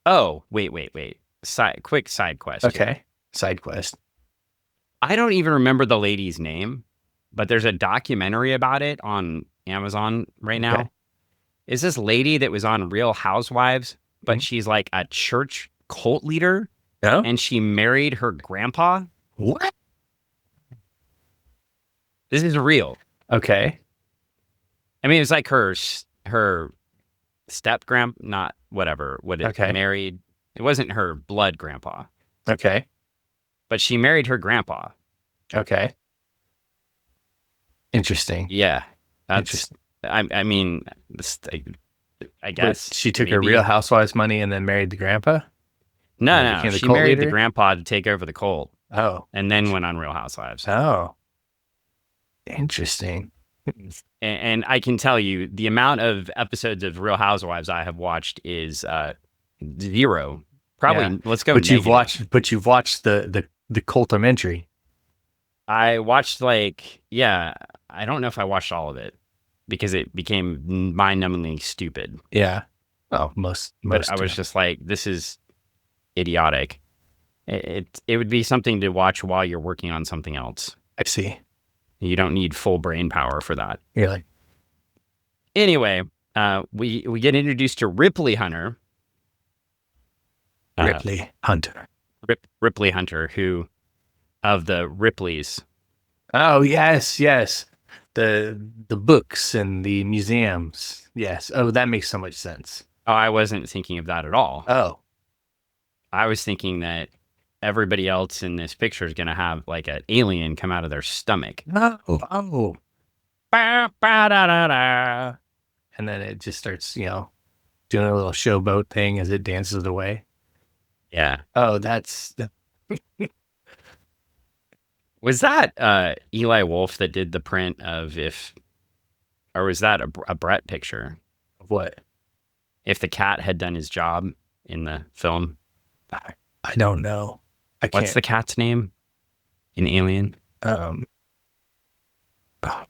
Oh, wait. Quick side quest. Here. Okay. Side quest. I don't even remember the lady's name, but there's a documentary about it on Amazon right now. Okay. Is this lady that was on Real Housewives, but she's like a church cult leader, No. and she married her grandpa? What? This is real. Okay. I mean, it was like her step grandpa, not whatever. Married? It wasn't her blood grandpa, Okay. but she married her grandpa. Okay. Interesting. Yeah, that's. Interesting. I mean, I guess But she took her Real Housewives money and then married the grandpa. No. became the She cult married the leader? grandpa to take over the cult, Oh. and then went on Real Housewives. Oh. Interesting. And I can tell you, the amount of episodes of Real Housewives I have watched is 0. Probably. Yeah. Let's go. But you've negative. watched the cultmentary. I watched I don't know if I watched all of it because it became mind-numbingly stupid. Yeah. Oh, most. But I was just like, this is idiotic. It would be something to watch while you're working on something else. I see. You don't need full brain power for that. You're like, Anyway, we get introduced to Ripley Hunter. Ripley Hunter. Ripley Hunter, who of the Ripleys. Oh, yes. The books and the museums. Yes. Oh, that makes so much sense. Oh, I wasn't thinking of that at all. Oh. I was thinking that everybody else in this picture is going to have like an alien come out of their stomach. Oh. Ba-da-da-da. And then it just starts, doing a little showboat thing as it dances away. Yeah. Oh, that's... Was that Eli Wolf that did the print of or was that a Brett picture? What? If the cat had done his job in the film. I don't know. What's the cat's name in Alien? Oh,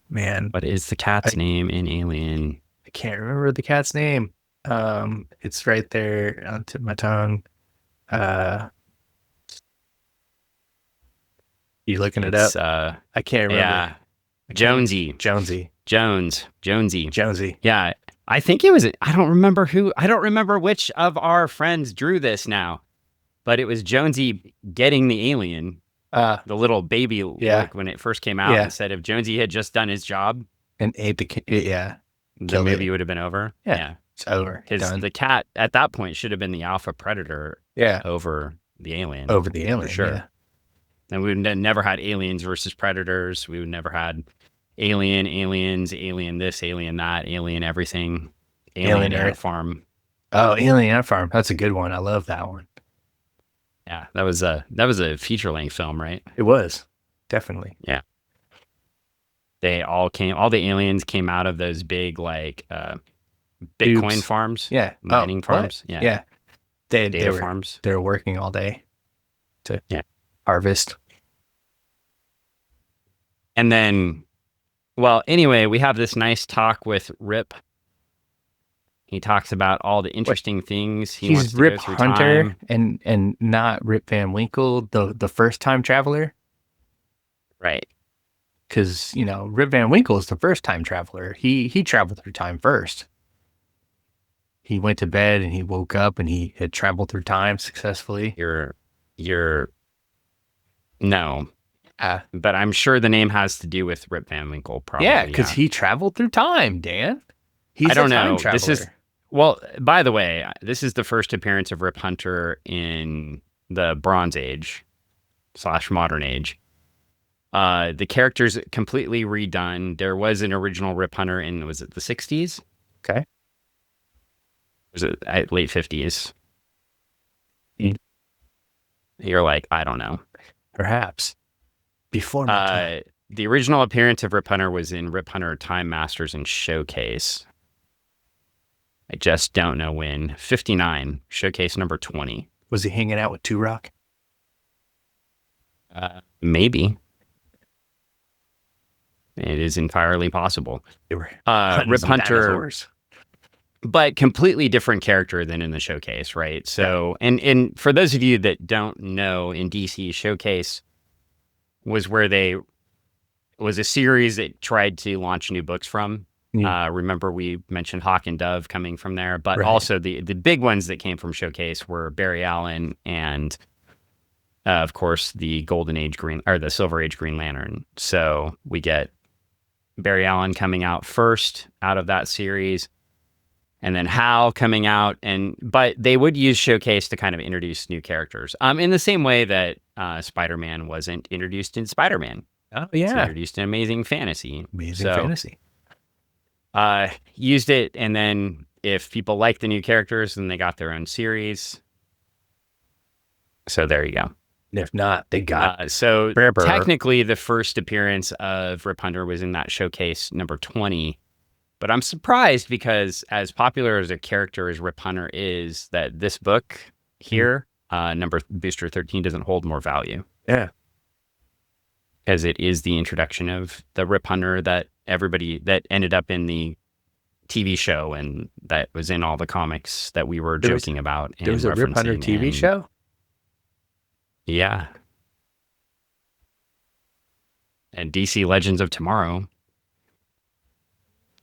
man. What is the cat's name in Alien? I can't remember the cat's name. It's right there on the tip of my tongue. You looking it up? I can't remember. Yeah. Jonesy. Yeah. I think it was, I don't remember which of our friends drew this now, but it was Jonesy getting the alien, the little baby, like when it first came out, and said if Jonesy had just done his job and ate the cat, the movie would have been over. Yeah. It's over. Because the cat at that point should have been the alpha predator over the alien. Over the alien, for sure. Yeah. And we would never had aliens versus predators. We would never had aliens, alien this, alien that, alien everything, alien ant farm. Oh, Alien Ant Farm. That's a good one. I love that one. Yeah, that was a feature length film, right? It was definitely. Yeah. All the aliens came out of those big Bitcoin farms. Yeah. Mining farms. What? Yeah. They were farms. They were working all day to harvest. And then, well, anyway, we have this nice talk with Rip. He talks about all the interesting things he wants to Rip go through Hunter time. and not Rip Van Winkle, the first time traveler. Right. Because, Rip Van Winkle is the first time traveler. He traveled through time first. He went to bed and he woke up and he had traveled through time successfully. No. But I'm sure the name has to do with Rip Van Winkle, probably. Yeah, because he traveled through time, Dan. He's I don't a time know. traveler. Well, by the way, this is the first appearance of Rip Hunter in the Bronze Age / Modern Age. The character's completely redone. There was an original Rip Hunter in, was it the 60s? Okay. Was it late 50s? Mm. You're like, I don't know. Perhaps. Before my time. The original appearance of Rip Hunter was in Rip Hunter Time Masters and Showcase. I just don't know when. 59, Showcase number 20. Was he hanging out with Turok? Maybe. It is entirely possible. They were Rip Hunter, dinosaurs. but completely different character than in the Showcase, right? So, and for those of you that don't know, in DC, Showcase was where was a series that tried to launch new books from. Remember we mentioned Hawk and Dove coming from there, but also the big ones that came from Showcase were Barry Allen and of course the Golden Age the Silver Age Green Lantern. So we get Barry Allen coming out first out of that series, and then Hal coming out, but they would use Showcase to kind of introduce new characters. In the same way that Spider-Man wasn't introduced in Spider-Man. Oh yeah, it's introduced in Amazing Fantasy. Fantasy. Used it, and then if people like the new characters, then they got their own series. So there you go. And if not, they got so technically the first appearance of Rip Hunter was in that Showcase number 20. But I'm surprised because as popular as a character as Rip Hunter is, that this book here, number Booster 13, doesn't hold more value. Yeah. Because it is the introduction of the Rip Hunter that ended up in the TV show and that was in all the comics that we were joking about. There was a Rip Hunter TV show? Yeah. And DC Legends of Tomorrow.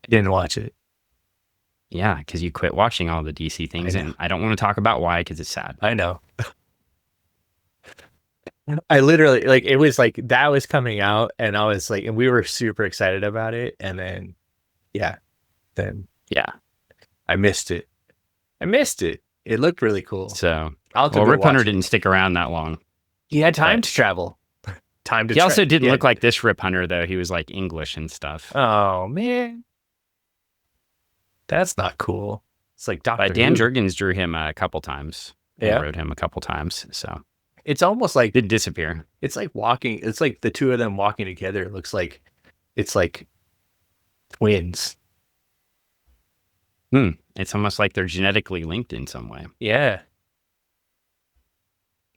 I didn't watch it. Yeah, because you quit watching all the DC things, and I don't want to talk about why because it's sad. I know. I literally, like, it was like that was coming out, and I was like, and we were super excited about it, and then, I missed it. It looked really cool. So, Rip Hunter didn't stick around that long. He had time to travel. He also didn't look like this Rip Hunter, though. He was like English and stuff. Oh man, that's not cool. It's like Dr. But Dan Jurgens drew him a couple times. Yeah, wrote him a couple times. So it's almost like didn't disappear. It's like walking. It's like the two of them walking together. It looks like it's like twins. It's almost like they're genetically linked in some way. Yeah.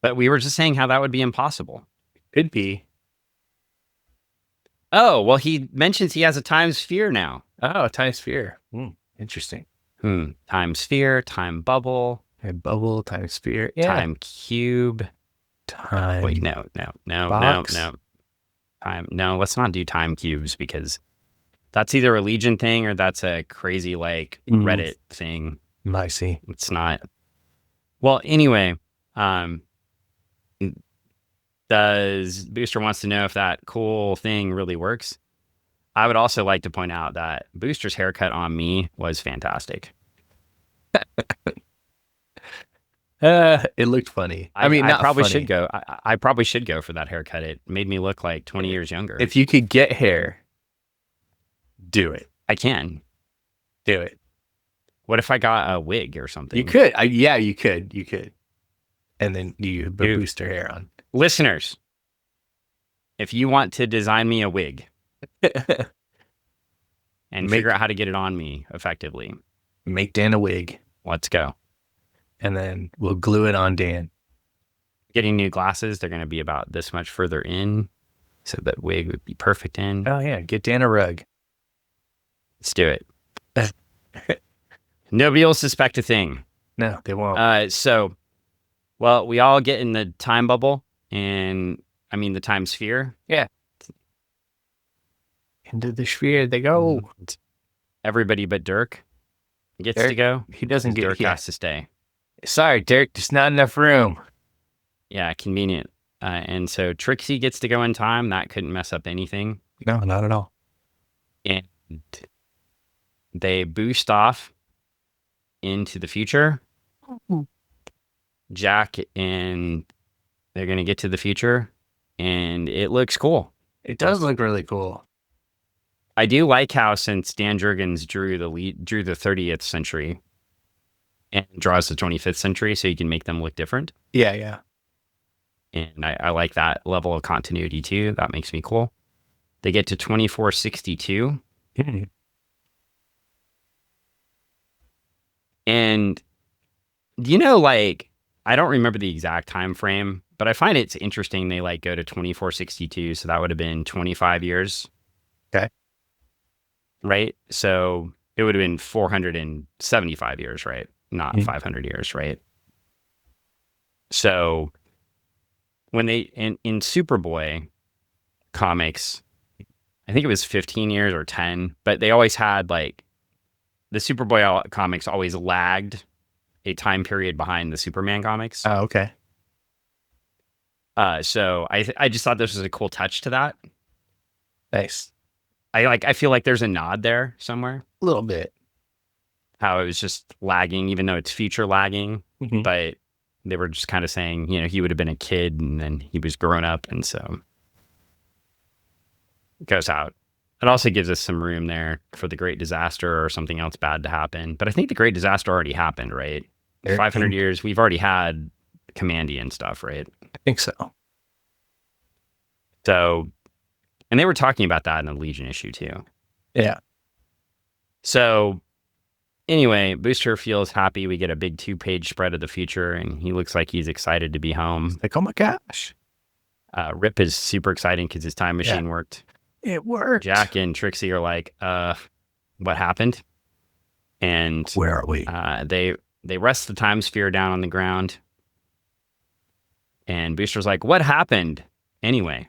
But we were just saying how that would be impossible. Could be. Oh, well, he mentions he has a time sphere now. Oh, a time sphere. Interesting. Time sphere, time bubble. Time bubble, time sphere. Yeah. Time cube. Time. Wait, no. Time. No, let's not do time cubes because that's either a Legion thing or that's a crazy like Reddit thing. I see. It's not. Well, anyway, does Booster wants to know if that cool thing really works. I would also like to point out that Booster's haircut on me was fantastic. It looked funny. I mean, I probably should go. I probably should go for that haircut. It made me look like 20 years younger. If you could get hair, do it. I can. Do it. What if I got a wig or something? You could. Yeah, you could. You could. And then you put Booster hair on. Listeners, if you want to design me a wig and figure out how to get it on me effectively, make Dan a wig. Let's go. And then we'll glue it on Dan. Getting new glasses, they're going to be about this much further in, so that wig would be perfect in. Oh, yeah. Get Dan a rug. Let's do it. Nobody will suspect a thing. No, they won't. So, well, we all get in the time bubble, and I mean the time sphere. Yeah. Into the sphere they go. Everybody but Dirk gets to go. He doesn't get. Dirk has to stay. Sorry, Dirk. There's not enough room. Yeah, convenient. And so Trixie gets to go in time. That couldn't mess up anything. No, not at all. And they boost off into the future. Jack and they're going to get to the future, and it looks cool. It does look really cool. I do like how since Dan Jurgens drew the 30th century and draws the 25th century, so you can make them look different. Yeah, yeah. And I like that level of continuity too. That makes me cool. They get to 2462. Mhm. And you know, like, I don't remember the exact time frame, but I find it's interesting they like go to 2462. So that would have been 25 years, Okay. right? So it would have been 475 years, right? Not Mhm. 500 years, right? So when they in Superboy comics, I think it was 15 years or 10, but they always had like the Superboy comics always lagged a time period behind the Superman comics. Oh, okay. So I just thought this was a cool touch to that. Nice. I feel like there's a nod there somewhere. A little bit. How it was just lagging, even though it's future lagging, Mhm. but they were just kind of saying, you know, he would have been a kid and then he was grown up, and so it goes out. It also gives us some room there for the great disaster or something else bad to happen. But I think the great disaster already happened, right? 500 years, we've already had Commandy and stuff, right? I think so. So, and they were talking about that in the Legion issue too. Yeah. So, anyway, Booster feels happy. We get a big 2-page spread of the future, and he looks like he's excited to be home. Like, oh my gosh. Rip is super exciting because his time machine worked. It worked. Jack and Trixie are like, what happened? And Where are we? they rest the time sphere down on the ground. And Booster's like, what happened anyway?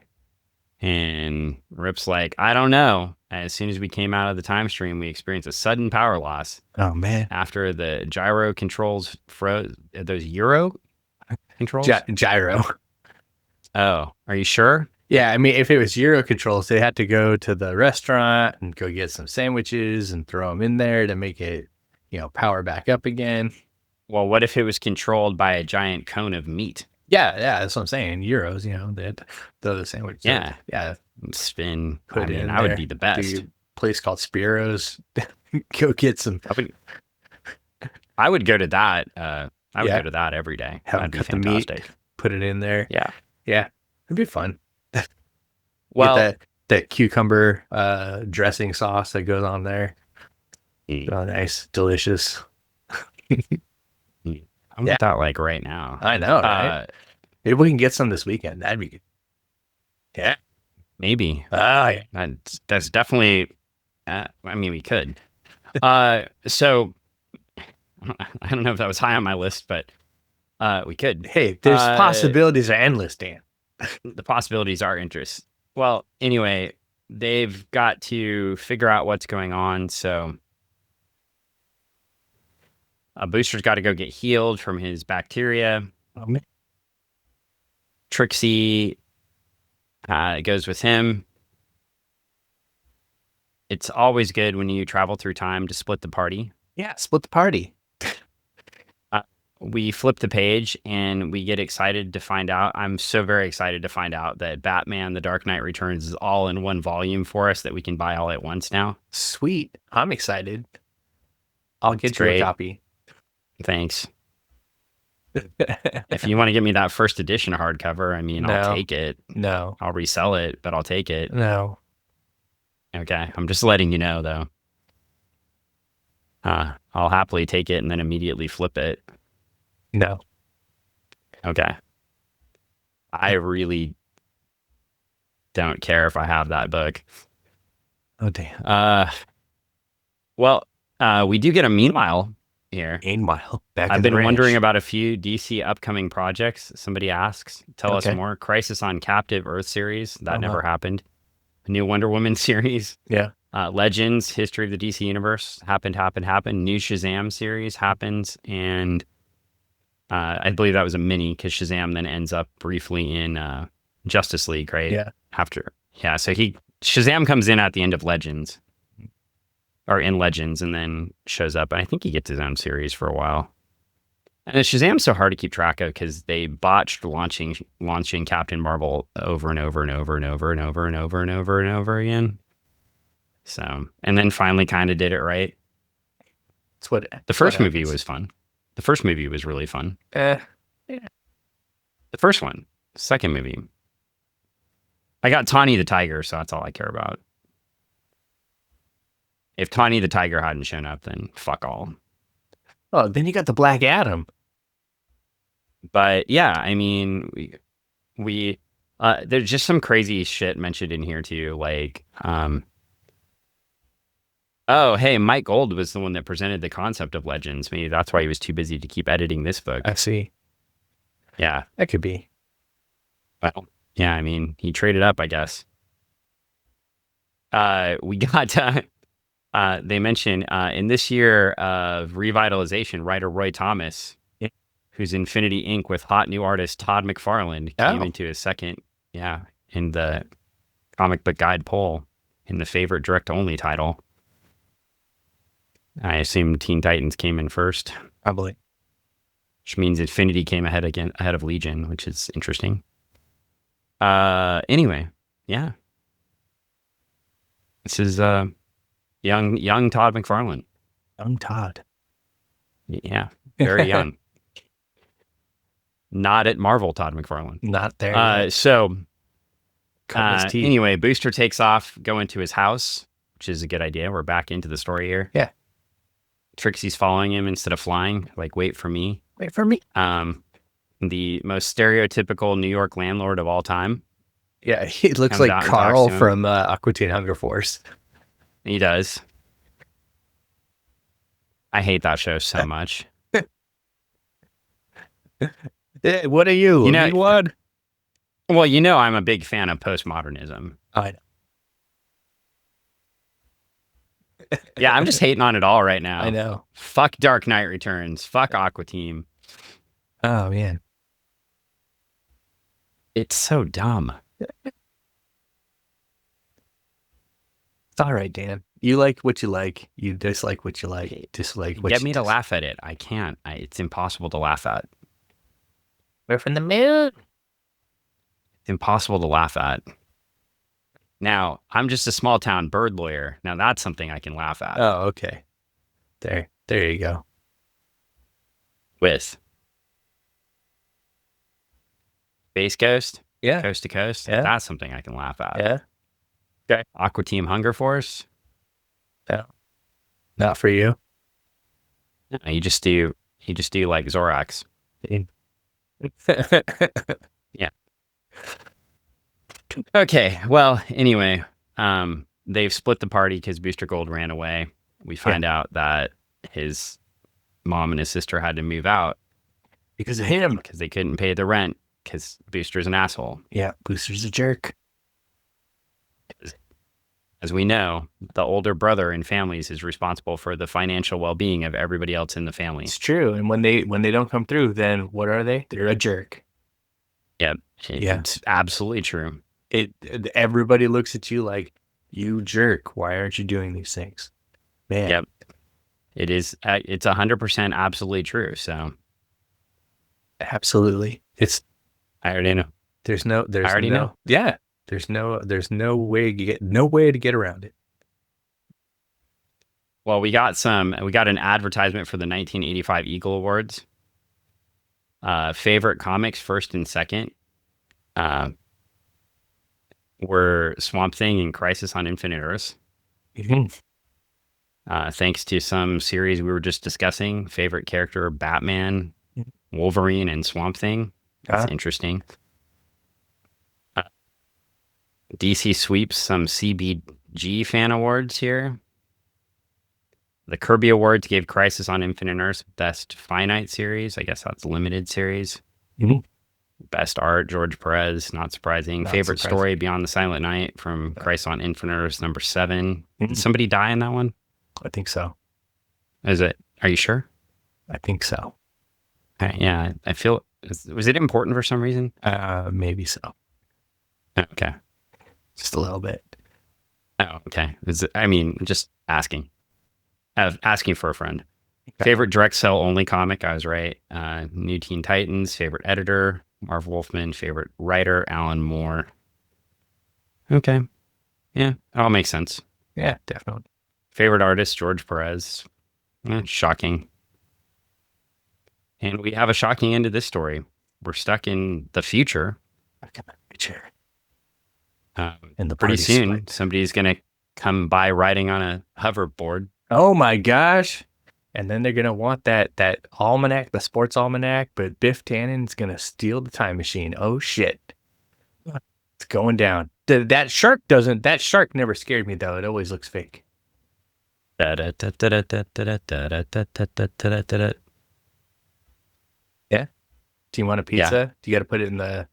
And Rip's like, I don't know. As soon as we came out of the time stream, we experienced a sudden power loss. Oh, man. After the gyro controls froze. Those Euro controls? Gyro. Oh, are you sure? Yeah, I mean, if it was Euro controls, they had to go to the restaurant and go get some sandwiches and throw them in there to make it, you know, power back up again. Well, what if it was controlled by a giant cone of meat? Yeah, that's what I'm saying. Euros, you know, they had to throw the sandwich. Yeah. Yeah. Spin. Put I it mean, in I would there. be the best. A place called Spiro's. Go get some. I would go to that. I would go to that every day. Have That'd be cut fantastic. the meat, put it in there. Yeah. Yeah. It'd be fun. Well, get that cucumber dressing sauce that goes on there. Oh, nice. Delicious. I want that like right now. I know, right? Maybe we can get some this weekend. That'd be good. Yeah. Maybe. Yeah. That's definitely, I mean, we could. So I don't know if that was high on my list, but we could. Hey, there's possibilities are endless, Dan. The possibilities are interesting. Well, anyway, they've got to figure out what's going on. So Booster's got to go get healed from his bacteria. Oh, man. Trixie goes with him. It's always good when you travel through time to split the party. Yeah, split the party. We flip the page and we get excited to find out. I'm so very excited to find out that Batman: The Dark Knight Returns is all in one volume for us that we can buy all at once now. Sweet. I'm excited. I'll get you a copy. Thanks. If you want to give me that first edition hardcover, I mean, I'll take it. No. I'll resell it, but I'll take it. No. Okay. I'm just letting you know, though. I'll happily take it and then immediately flip it. No. Okay. I really don't care if I have that book. Oh, damn. Well, we do get a meanwhile here. Meanwhile, I've been wondering about a few DC upcoming projects. Somebody asks, tell us more. Crisis on Captive Earth series. That never happened. A new Wonder Woman series. Yeah. Legends, History of the DC Universe. Happened. New Shazam series happens. And I believe that was a mini because Shazam then ends up briefly in Justice League, right? Yeah. So Shazam comes in at the end of Legends. Or in Legends, and then shows up. And I think he gets his own series for a while. And Shazam's so hard to keep track of because they botched launching Captain Marvel over and over and over and over and over and over and over and over again. So, and then finally kind of did it right. It's what The first movie was fun. The first movie was really fun. Yeah. The first one. Second movie. I got Tawny the Tiger, so that's all I care about. If Tawny the Tiger hadn't shown up, then fuck all. Oh, then you got the Black Adam. But yeah, I mean, we there's just some crazy shit mentioned in here too, like oh, hey, Mike Gold was the one that presented the concept of Legends. Maybe that's why he was too busy to keep editing this book. I see. Yeah, That could be. well, yeah, I mean, he traded up, I guess. We got they mention in this year of revitalization, writer Roy Thomas, who's Infinity Inc. with hot new artist Todd McFarlane, came into his second, in the comic book guide poll in the favorite direct only title. I assume Teen Titans came in first, Probably. which means Infinity came ahead of Legion, which is interesting. Anyway, yeah, this is young Todd McFarlane. Young Todd. Yeah, very young. Not at Marvel, Todd McFarlane. Not there yet. So, Cutting his teeth. anyway, Booster takes off, going to his house, which is a good idea. We're back into the story here. Yeah. Trixie's following him instead of flying, like, wait for me. Wait for me. The most stereotypical New York landlord of all time. Yeah, he looks Comes like out and Carl talks to him. from Aqua Teen Hunger Force. He does. I hate that show so much. What are you? You know- what? Well, you know I'm a big fan of postmodernism. I know. Yeah, I'm just hating on it all right now. I know. Fuck Dark Knight Returns. Fuck Aqua Team. Oh man. It's so dumb. It's all right, Dan. You like what you like. You dislike what you like. Dislike what Get you me to dis- laugh at it. I can't. It's impossible to laugh at. We're from the moon. It's impossible to laugh at. Now, I'm just a small town bird lawyer. Now that's something I can laugh at Oh, okay. There you go. with. Space Ghost, Yeah. Coast to Coast. Yeah. That's something I can laugh at. Yeah. Aqua Team Hunger Force. Not for you. No, you just do like Zorax. Okay. Well, anyway, they've split the party because Booster Gold ran away. We find out that his mom and his sister had to move out Because of him. because they couldn't pay the rent because Booster's an asshole. Yeah, Booster's a jerk. As we know, the older brother in families is responsible for the financial well-being of everybody else in the family. It's true. And when they don't come through, then what are they? They're a jerk. Yeah. Yeah. It's absolutely true. Everybody looks at you like, you jerk. Why aren't you doing these things? Man. Yep. It is. It's 100% absolutely true. So Absolutely. I already know. There's no I already know. Yeah. There's no way to get around it. Well, we got an advertisement for the 1985 Eagle Awards. Favorite comics, first and second, were Swamp Thing and Crisis on Infinite Earths. Thanks to some series we were just discussing, favorite character, Batman, Wolverine, and Swamp Thing. That's interesting. DC sweeps some CBG fan awards here. The Kirby Awards gave Crisis on Infinite Earths Best Finite Series. I guess that's limited series. Mhm. Best art, George Perez. Not surprising. Not Favorite surprising. story, Beyond the Silent Night from Crisis on Infinite Earths, number 7. Mhm. Did somebody die in that one? I think so. Is it? Are you sure? I think so. Yeah, I feel. Was it important for some reason? Maybe so. Okay. Just a little bit. Oh, okay. Just asking. Asking for a friend. Favorite direct sell only comic, I was right. New Teen Titans. Favorite editor, Marv Wolfman. Favorite writer, Alan Moore. Okay. Yeah, it all makes sense. Yeah, definitely. Favorite artist, George Perez. Shocking. And we have a shocking end to this story. We're stuck in the future. Back in my chair. And the pretty party soon, split. somebody's going to come by riding on a hoverboard. Oh my gosh. And then they're going to want that almanac, the sports almanac, but Biff Tannen's going to steal the time machine. Oh shit. It's going down. That shark never scared me though. It always looks fake. Yeah. Do you want a pizza? Yeah. Do you got to put it in the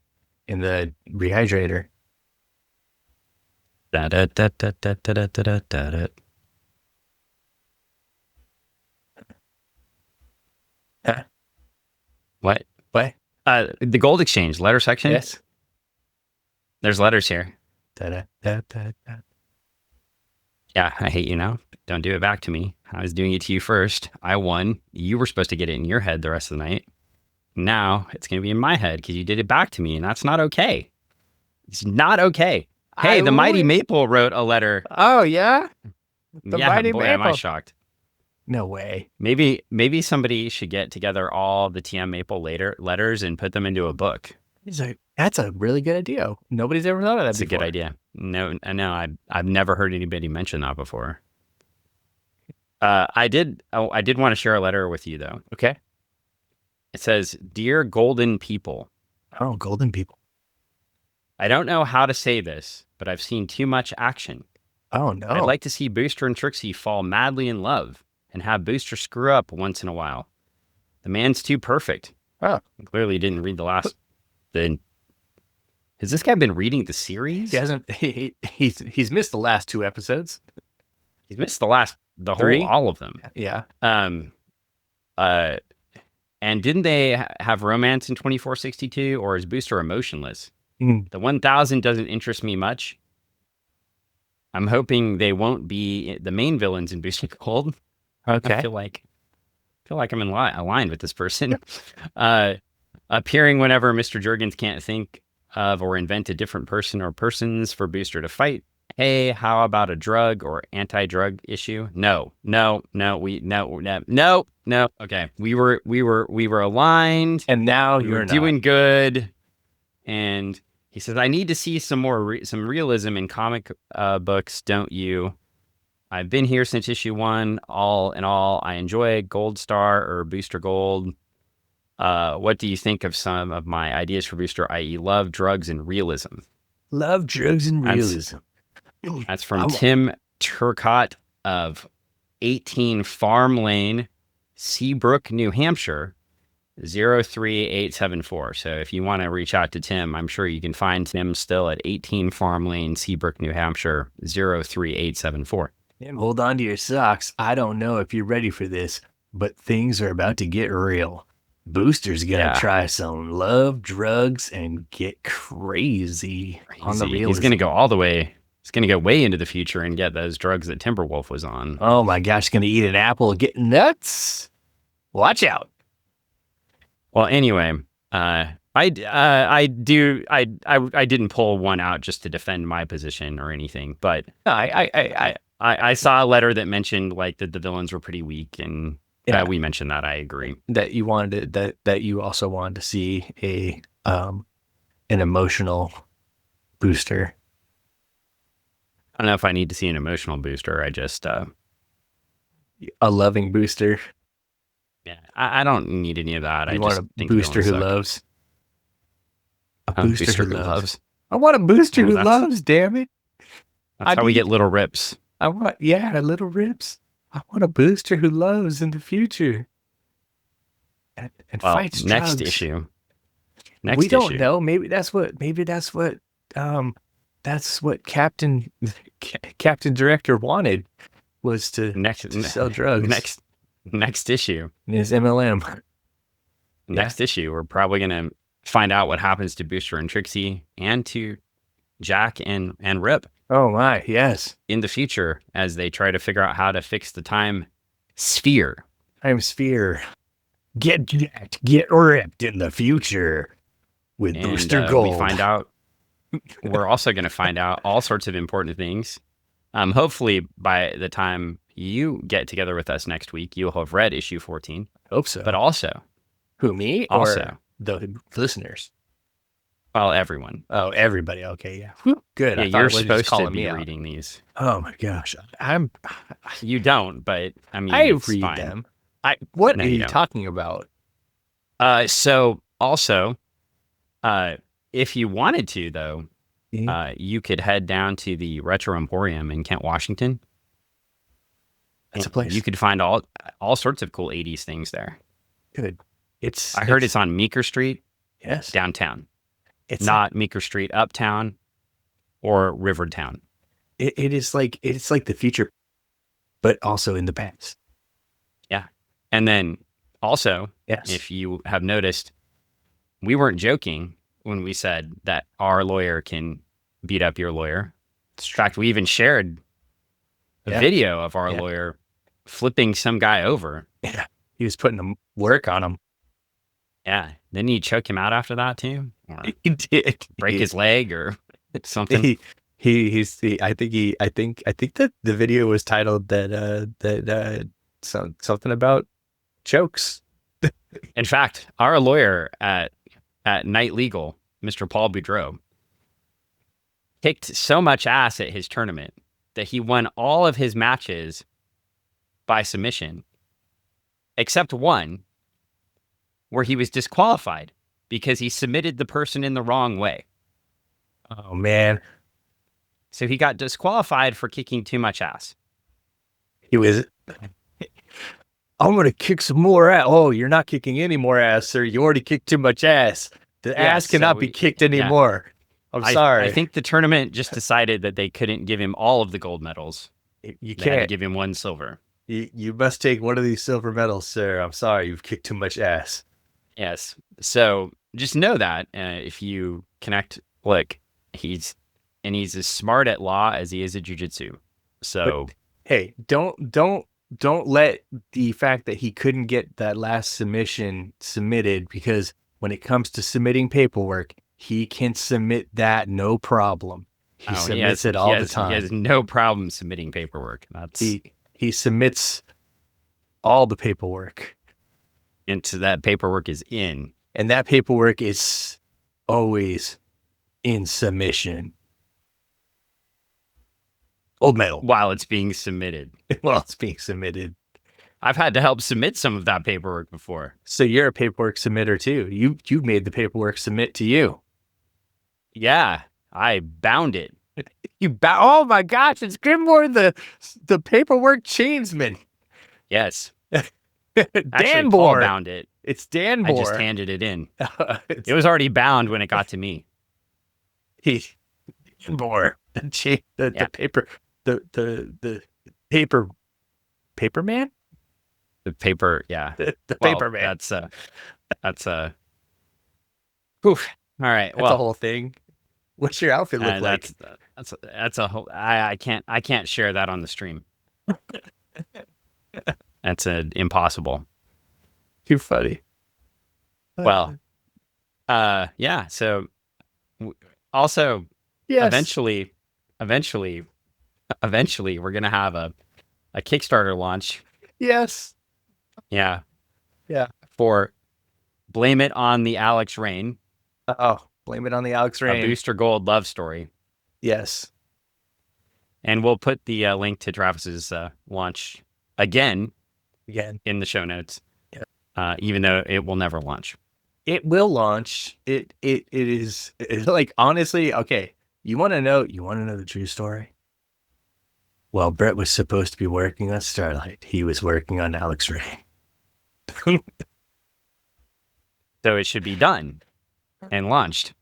rehydrator? Huh? What? What? The gold exchange letter section. Yes. There's letters here. Da-da-da-da-da. Yeah, I hate you now. Don't do it back to me. I was doing it to you first. I won. You were supposed to get it in your head the rest of the night. Now it's going to be in my head because you did it back to me, and that's not okay. It's not okay. Hey, the Mighty Maple wrote a letter. Oh, yeah? The yeah, Mighty boy, am I Maple. shocked. No way. Maybe somebody should get together all the TM Maple letters and put them into a book. He's like, that's a really good idea. Nobody's ever thought of that That's before. a good idea. No, I've never heard anybody mention that before. I did want to share a letter with you though. Okay. It says, "Dear Golden People." Oh, golden people. I don't know how to say this, but I've seen too much action. Oh, no. I'd like to see Booster and Trixie fall madly in love and have Booster screw up once in a while. The man's too perfect. Oh. Clearly didn't read the last. Has this guy been reading the series? He hasn't. He's missed the last 2 episodes. He's missed the 3? whole, all of them. Yeah. And didn't they have romance in 2462, or is Booster emotionless? Mm. The 1000 doesn't interest me much. I'm hoping they won't be the main villains in Booster Gold. Okay. I feel like I'm aligned with this person. Appearing whenever Mr. Jurgens can't think of or invent a different person or persons for Booster to fight. Hey, how about a drug or anti-drug issue? No. Okay, we were aligned, And now we you're were not. doing good. And he says, I need to see some more some realism in comic books, don't you? I've been here since issue 1. All in all, I enjoy Gold Star or Booster Gold. What do you think of some of my ideas for Booster, i.e. love, drugs, and realism? Love, drugs, and realism. That's from Tim Turcott of 18 Farm Lane, Seabrook, New Hampshire, 03874. So if you want to reach out to Tim, I'm sure you can find Tim still at 18 Farm Lane, Seabrook, New Hampshire, 03874. Tim, hold on to your socks. I don't know if you're ready for this, but things are about to get real. Booster's gonna try some love, drugs, and get crazy on the realism. He's gonna go all the way. He's going to go way into the future and get those drugs that Timberwolf was on. Oh my gosh, going to eat an apple and get nuts. Watch out. Well, anyway, I didn't pull one out just to defend my position or anything, but I saw a letter that mentioned like that the villains were pretty weak, and we mentioned that. I agree that you wanted that you also wanted to see an emotional Booster. I don't know if I need to see an emotional Booster. I just a loving Booster. Yeah, I don't need any of that. I want a Booster who loves. A Booster who loves. I want a Booster who loves. Damn it! That's how we get little rips. I want little rips. I want a Booster who loves in the future. And fights drugs. Next issue. We don't know. Maybe that's what. That's what Captain Director wanted, was to sell drugs. Next issue. His MLM. Next issue, we're probably gonna find out what happens to Booster and Trixie and to Jack and Rip. Oh my, yes. In the future, as they try to figure out how to fix the time sphere. I'm Sphere. Get jacked, get ripped in the future with And Booster we Gold. find out we're also going to find out all sorts of important things. Hopefully, by the time you get together with us next week, you'll have read issue 14. Hope so. But also, Who, me or the listeners? well, everyone. Oh, everybody. Okay, yeah. Whew, good. Yeah, I thought you're it was just supposed to calling be me out. reading these. Oh my gosh, You don't, but I mean, I it's read fine. them. What No, are you you don't. talking about? So also, if you wanted to, though, you could head down to the Retro Emporium in Kent, Washington. That's a And place. you could find all sorts of cool 80s things there. Good. I heard it's on Meeker Street, yes. downtown. It's Not Meeker Street, uptown or Rivertown. it's like the future, but also in the past. Yeah. And then also, Yes. if you have noticed, we weren't joking when we said that our lawyer can beat up your lawyer. In fact, we even shared a video of our lawyer flipping some guy over. Yeah. He was putting them work on him. Yeah. Didn't he choke him out after that too? Or He did. break his leg or something? I think that the video was titled something about chokes. In fact, our lawyer at Night Legal, Mr. Paul Boudreau, kicked so much ass at his tournament that he won all of his matches by submission, except one where he was disqualified because he submitted the person in the wrong way. Oh man. So he got disqualified for kicking too much ass. He was, I'm going to kick some more ass. Oh, you're not kicking any more ass, sir. You already kicked too much ass. The ass cannot be kicked anymore. I'm sorry. I think the tournament just decided that they couldn't give him all of the gold medals. You They had to can't. give him one silver. You must take one of these silver medals, sir. I'm sorry. You've kicked too much ass. Yes. So just know that if you connect, look, he's as smart at law as he is at jujitsu. So But, hey, don't let the fact that he couldn't get that last submission submitted, because when it comes to submitting paperwork, he can submit that no problem. He submits it all the time. He has no problem submitting paperwork. He submits all the paperwork. Into that paperwork is in. And that paperwork is always in submission. Gold medal. While it's being submitted. While it's being submitted. I've had to help submit some of that paperwork before. So you're a paperwork submitter too. You made the paperwork submit to you. Yeah, I bound it. Oh my gosh, it's Grimwar, the paperwork chainsman. Yes. Dan Actually, Paul Bohr. bound it. It's Dan I Bohr. just handed it in. It was already bound when it got to me. Dan Bohr. The paper, the paper man. The paper, yeah. The Well, paper man. That's whew. All right. That's a whole thing. What's your outfit look like? That's a whole. I can't share that on the stream. That's impossible. Too funny. Well, yeah. So, also, yes. eventually, we're gonna have a Kickstarter launch. Yes. Yeah. Yeah. For Blame It on the Alex Rain. Oh, blame it on the Alex Rain. A Booster Gold love story. Yes. And we'll put the link to Travis's launch again in the show notes. Yeah. Even though it will never launch. It will launch. It's like, honestly, okay. You want to know the true story? Well, Brett was supposed to be working on Starlight. He was working on Alex Rain. So it should be done and launched.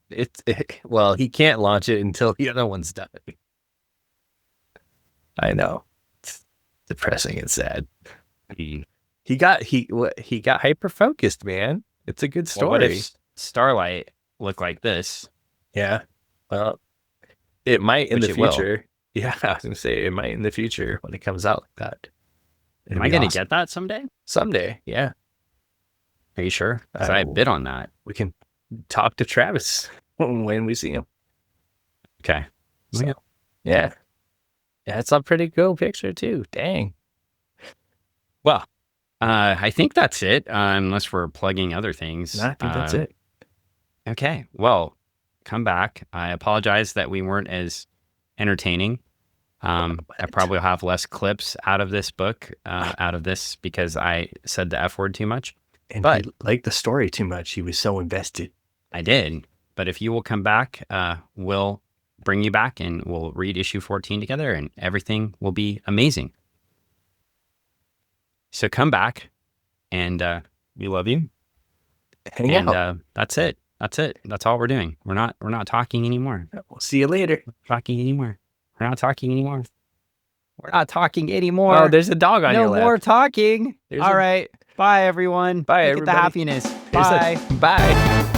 Well, he can't launch it until the other one's done. I know. It's depressing and sad. He got hyper focused, man. It's a good story. Well, what if Starlight looked like this? Yeah. Well, it might in the future. Will. Yeah, I was gonna say it might in the future when it comes out like that. Am I going to get that someday? Someday, yeah. Are you sure? Because I bid on that. We can talk to Travis when we see him. Okay. So, yeah. That's a pretty cool picture too. Dang. Well, I think that's it, unless we're plugging other things. I think that's it. Okay. Well, come back. I apologize that we weren't as entertaining. I probably will have less clips out of this book, out of this, because I said the F word too much. And he liked the story too much. He was so invested. I did. But if you will come back, we'll bring you back and we'll read issue 14 together and everything will be amazing. So come back and we love you. Hang out. That's it. That's all we're doing. We're not talking anymore. We'll see you later. We're not talking anymore. Oh, there's a dog on your lap. No more talking. All right. Bye, everyone. Bye, Look at the everybody. happiness. Bye. Bye.